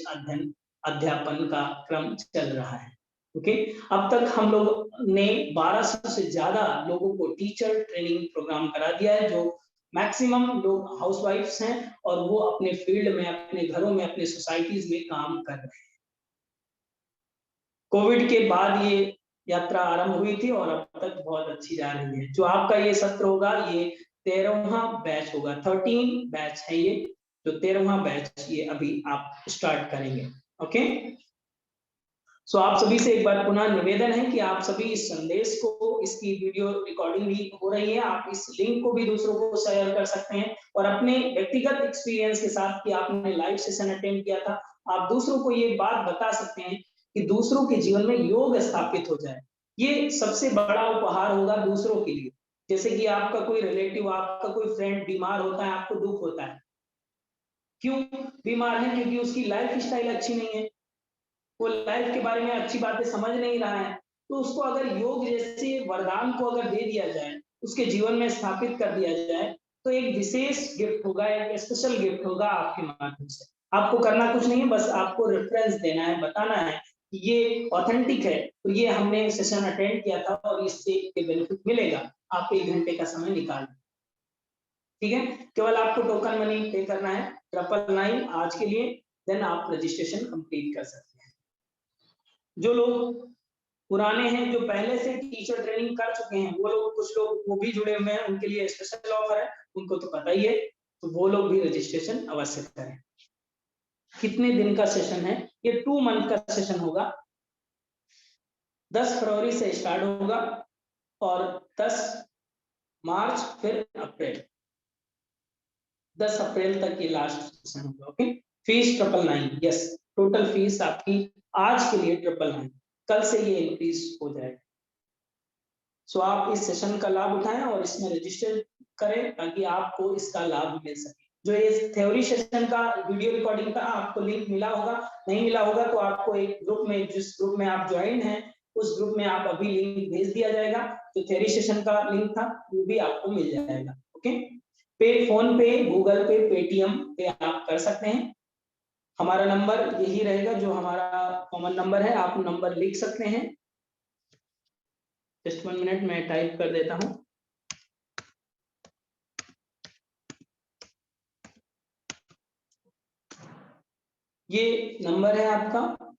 अध्यापन का क्रम चल रहा है। ओके, अब तक हम लोग ने 1200 से ज्यादा लोगों को टीचर ट्रेनिंग प्रोग्राम करा दिया है, जो मैक्सिमम लोग हाउसवाइफ्स हैं और वो अपने फील्ड में, अपने घरों में, अपने सोसाइटीज में काम कर रहे हैं। कोविड के बाद ये यात्रा आरंभ हुई थी और अब तक बहुत अच्छी जा रही है। जो आपका ये सत्र होगा, ये 13वां बैच होगा, 13 बैच है ये, जो 13वां बैच ये अभी आप स्टार्ट करेंगे। ओके, सो आप सभी से एक बार पुनः निवेदन है कि आप सभी इस संदेश को, इसकी वीडियो रिकॉर्डिंग भी हो रही है, आप इस लिंक को भी दूसरों को शेयर कर सकते हैं और अपने व्यक्तिगत एक्सपीरियंस के साथ कि आपने लाइव सेशन अटेंड किया था, आप दूसरों को ये बात बता सकते हैं कि दूसरों के जीवन में योग स्थापित हो जाए। ये सबसे बड़ा उपहार होगा दूसरों के लिए। जैसे कि आपका कोई रिलेटिव, आपका कोई फ्रेंड बीमार होता है, आपको दुःख होता है। क्यों बीमार है? क्योंकि उसकी लाइफ स्टाइल अच्छी नहीं है, वो लाइफ के बारे में अच्छी बातें समझ नहीं रहा है। तो उसको अगर योग जैसे वरदान को अगर दे दिया जाए, उसके जीवन में स्थापित कर दिया जाए, तो एक विशेष गिफ्ट होगा, एक स्पेशल गिफ्ट होगा आपके माध्यम से। आपको करना कुछ नहीं है, बस आपको रेफरेंस देना है, बताना है कि ये ऑथेंटिक है, तो ये हमने सेशन अटेंड किया था और इससे ये बेनिफिट मिलेगा। आप 1 घंटे का समय निकाल, ठीक है? केवल आपको टोकन मनी पे करना है 999 आज के लिए, देन आप रजिस्ट्रेशन कंप्लीट कर सकते हैं। जो लोग पुराने हैं, जो पहले से टीचर ट्रेनिंग कर चुके हैं, वो लोग, कुछ लोग वो भी जुड़े हुए हैं, उनके लिए स्पेशल ऑफर है, उनको तो पता ही है, तो वो लोग भी रजिस्ट्रेशन अवश्य करें। कितने दिन का सेशन है? ये 2 मंथ का सेशन होगा। 10 फरवरी से स्टार्ट होगा और 10 मार्च फिर अप्रैल, 10 अप्रैल तक ये लास्ट सेशन होगा। Okay, fees 999, yes, total fees आपकी आज के लिए 999, कल से ये इंक्रीज हो जाएगा। सो आप इस सेशन का लाभ उठाएं और इसमें रजिस्टर करें ताकि आपको इसका लाभ मिल सके। जो ये थ्योरी सेशन का वीडियो रिकॉर्डिंग का आपको लिंक मिला होगा, नहीं मिला होगा तो आपको एक ग्रुप में, जिस ग्रुप में आप ज्वाइन हैं, उस ग्रुप में आप अभी लिंक भेज दिया जाएगा। जो थ्योरी सेशन का लिंक था वो भी आपको मिल जाएगा। ओके, पे फोन पे, गूगल पे, पेटीएम पे आप कर सकते हैं। हमारा नंबर यही रहेगा जो हमारा कॉमन नंबर है, आप नंबर लिख सकते हैं। जस्ट 1 मिनट मैं टाइप कर देता हूं। ये नंबर है आपका,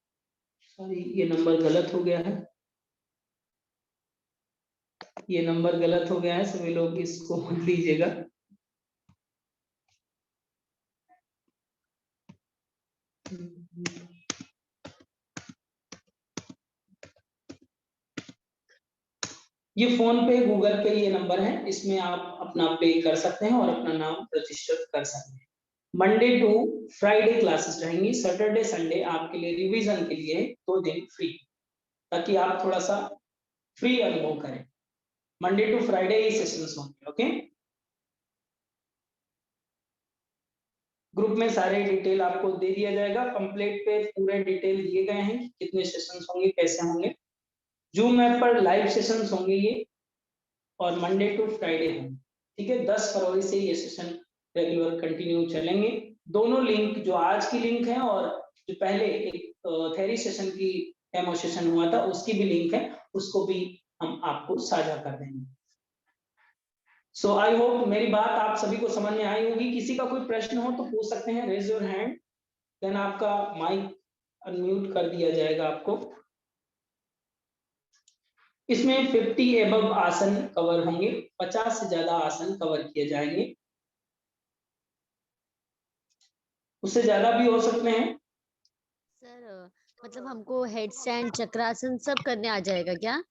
सॉरी ये नंबर गलत हो गया है, ये नंबर गलत हो गया है, सभी लोग इसको लीजिएगा। ये फोन पे, गूगल पे ये नंबर है, इसमें आप अपना पे कर सकते हैं और अपना नाम रजिस्टर कर सकते हैं। मंडे टू फ्राइडे क्लासेस रहेंगी, सैटरडे संडे आपके लिए रिवीजन के लिए 2 दिन फ्री, ताकि आप थोड़ा सा फ्री अनुभव करें। मंडे टू फ्राइडे ही सेशंस होंगे। ओके, ग्रुप में सारे डिटेल आपको दे दिया जाएगा, पंपलेट पे पूरे डिटेल दिए गए हैं कि कितने सेशंस होंगे, कैसे होंगे। जूम ऐप पर लाइव सेशंस होंगे ये, और मंडे टू फ्राइडे होंगे। ठीक है, 10 फरवरी से ये सेशन रेगुलर कंटिन्यू चलेंगे। दोनों लिंक, जो आज की लिंक है और जो पहले एक थ्योरी सेशन की डेमो सेशन हुआ था उसकी भी लिंक है, उसको भी हम आपको साझा कर देंगे। सो आई होप मेरी बात आप सभी को समझ में आई होगी। किसी का कोई प्रश्न हो तो पूछ सकते हैं, रेज योर हैंड, देन आपका माइक अनम्यूट कर दिया जाएगा आपको। इसमें 50 एबव आसन कवर होंगे, 50 से ज्यादा आसन कवर किए जाएंगे, उससे ज्यादा भी हो सकते हैं। सर मतलब हमको हेड स्टैंड, चक्रासन सब करने आ जाएगा क्या?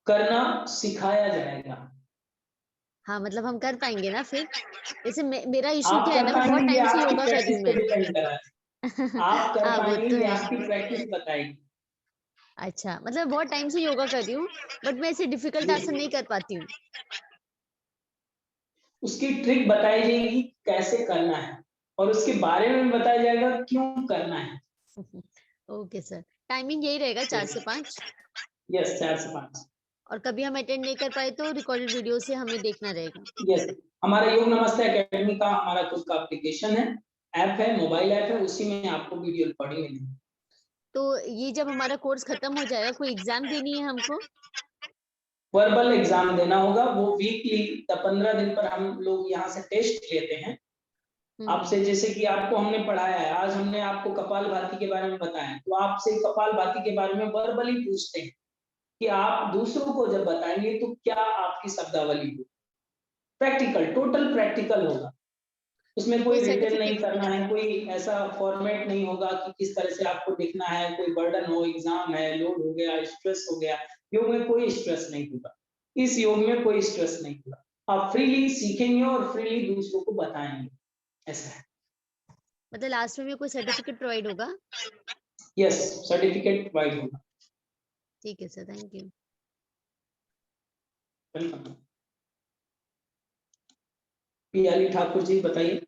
करना सिखाया जाएगा। हाँ मतलब हम कर पाएंगे ना फिर? जैसे मेरा इशू आप क्या है कर ना, मैं बहुत पाएंगे, ये टाइम से आपकी योगा कर रही प्रैक्टिस हूँ पे मैं। डिपेंड कर रहा है। आप कर हाँ वो पाएंगे, तो ये है। आपकी प्रैक्टिस बताएगी। अच्छा, मतलब बहुत टाइम से योगा कर रही हूँ, बट मैं ऐसे डिफिकल्ट आसन नहीं कर पाती हूँ। उसकी ट्रिक बताई जाएगी कैसे करना है, और उसके बारे में बताया जाएगा क्यों करना है। ओके सर, टाइमिंग यही रहेगा 4 से 5? यस, 4 से 5। और कभी हम अटेंड नहीं कर पाए तो रिकॉर्डेड वीडियो से हमें देखना रहेगा। यस, हमारा योग नमस्ते एकेडमी का हमारा खुद का एप्लीकेशन है, ऐप है, मोबाइल ऐप है, उसी में आपको वीडियो रिकॉर्डिंग मिलेगी। तो ये जब हमारा कोर्स खत्म हो जाएगा, कोई एग्जाम देनी है हमको? वर्बल एग्जाम देना होगा, वो वीकली 15 दिन पर हम लोग यहाँ से टेस्ट लेते हैं आपसे। जैसे कि आपको हमने पढ़ाया है, आज हमने आपको कपालभाति के बारे में बताया, तो आपसे कपालभाति के बारे में वर्बली पूछते हैं कि आप दूसरों को जब बताएंगे तो क्या आपकी शब्दावली हो। प्रैक्टिकल, टोटल प्रैक्टिकल होगा, उसमें कोई कोई रिटन नहीं सर्टिफिकेट? करना है, कोई ऐसा फॉर्मेट नहीं होगा कि किस तरह से आपको लिखना है, कोई बर्डन हो, एग्जाम है, लोड हो गया, स्ट्रेस हो गया। योग में कोई स्ट्रेस नहीं होगा, इस योग में कोई स्ट्रेस नहीं होगा। आप फ्रीली सीखेंगे और फ्रीली दूसरों को बताएंगे, ऐसा है। मतलब लास्ट में कोई सर्टिफिकेट प्रोवाइड होगा? यस, सर्टिफिकेट प्रोवाइड होगा। ठीक है sir, thank you. Welcome. Piyali Thakur ji बताइए।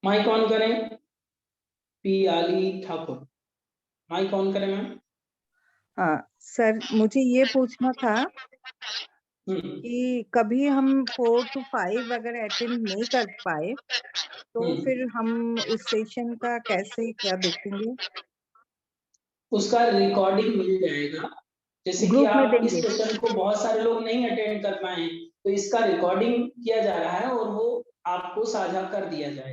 माइक ऑन करें। पियाली ठाकुर, माइक ऑन करें मैम। हाँ सर, मुझे ये पूछना था कि कभी हम 4 to 5 अगर अटेंड नहीं कर पाए तो फिर हम उस सेशन का कैसे क्या देखेंगे? उसका रिकॉर्डिंग मिल जाएगा। जैसे कि ग्रुप में आप इस देंगे। सेशन को बहुत सारे लोग नहीं अटेंड कर पाए, तो इसका रिकॉर्डिंग किया जा रहा है और वो आपको साझा कर दिया जाएगा।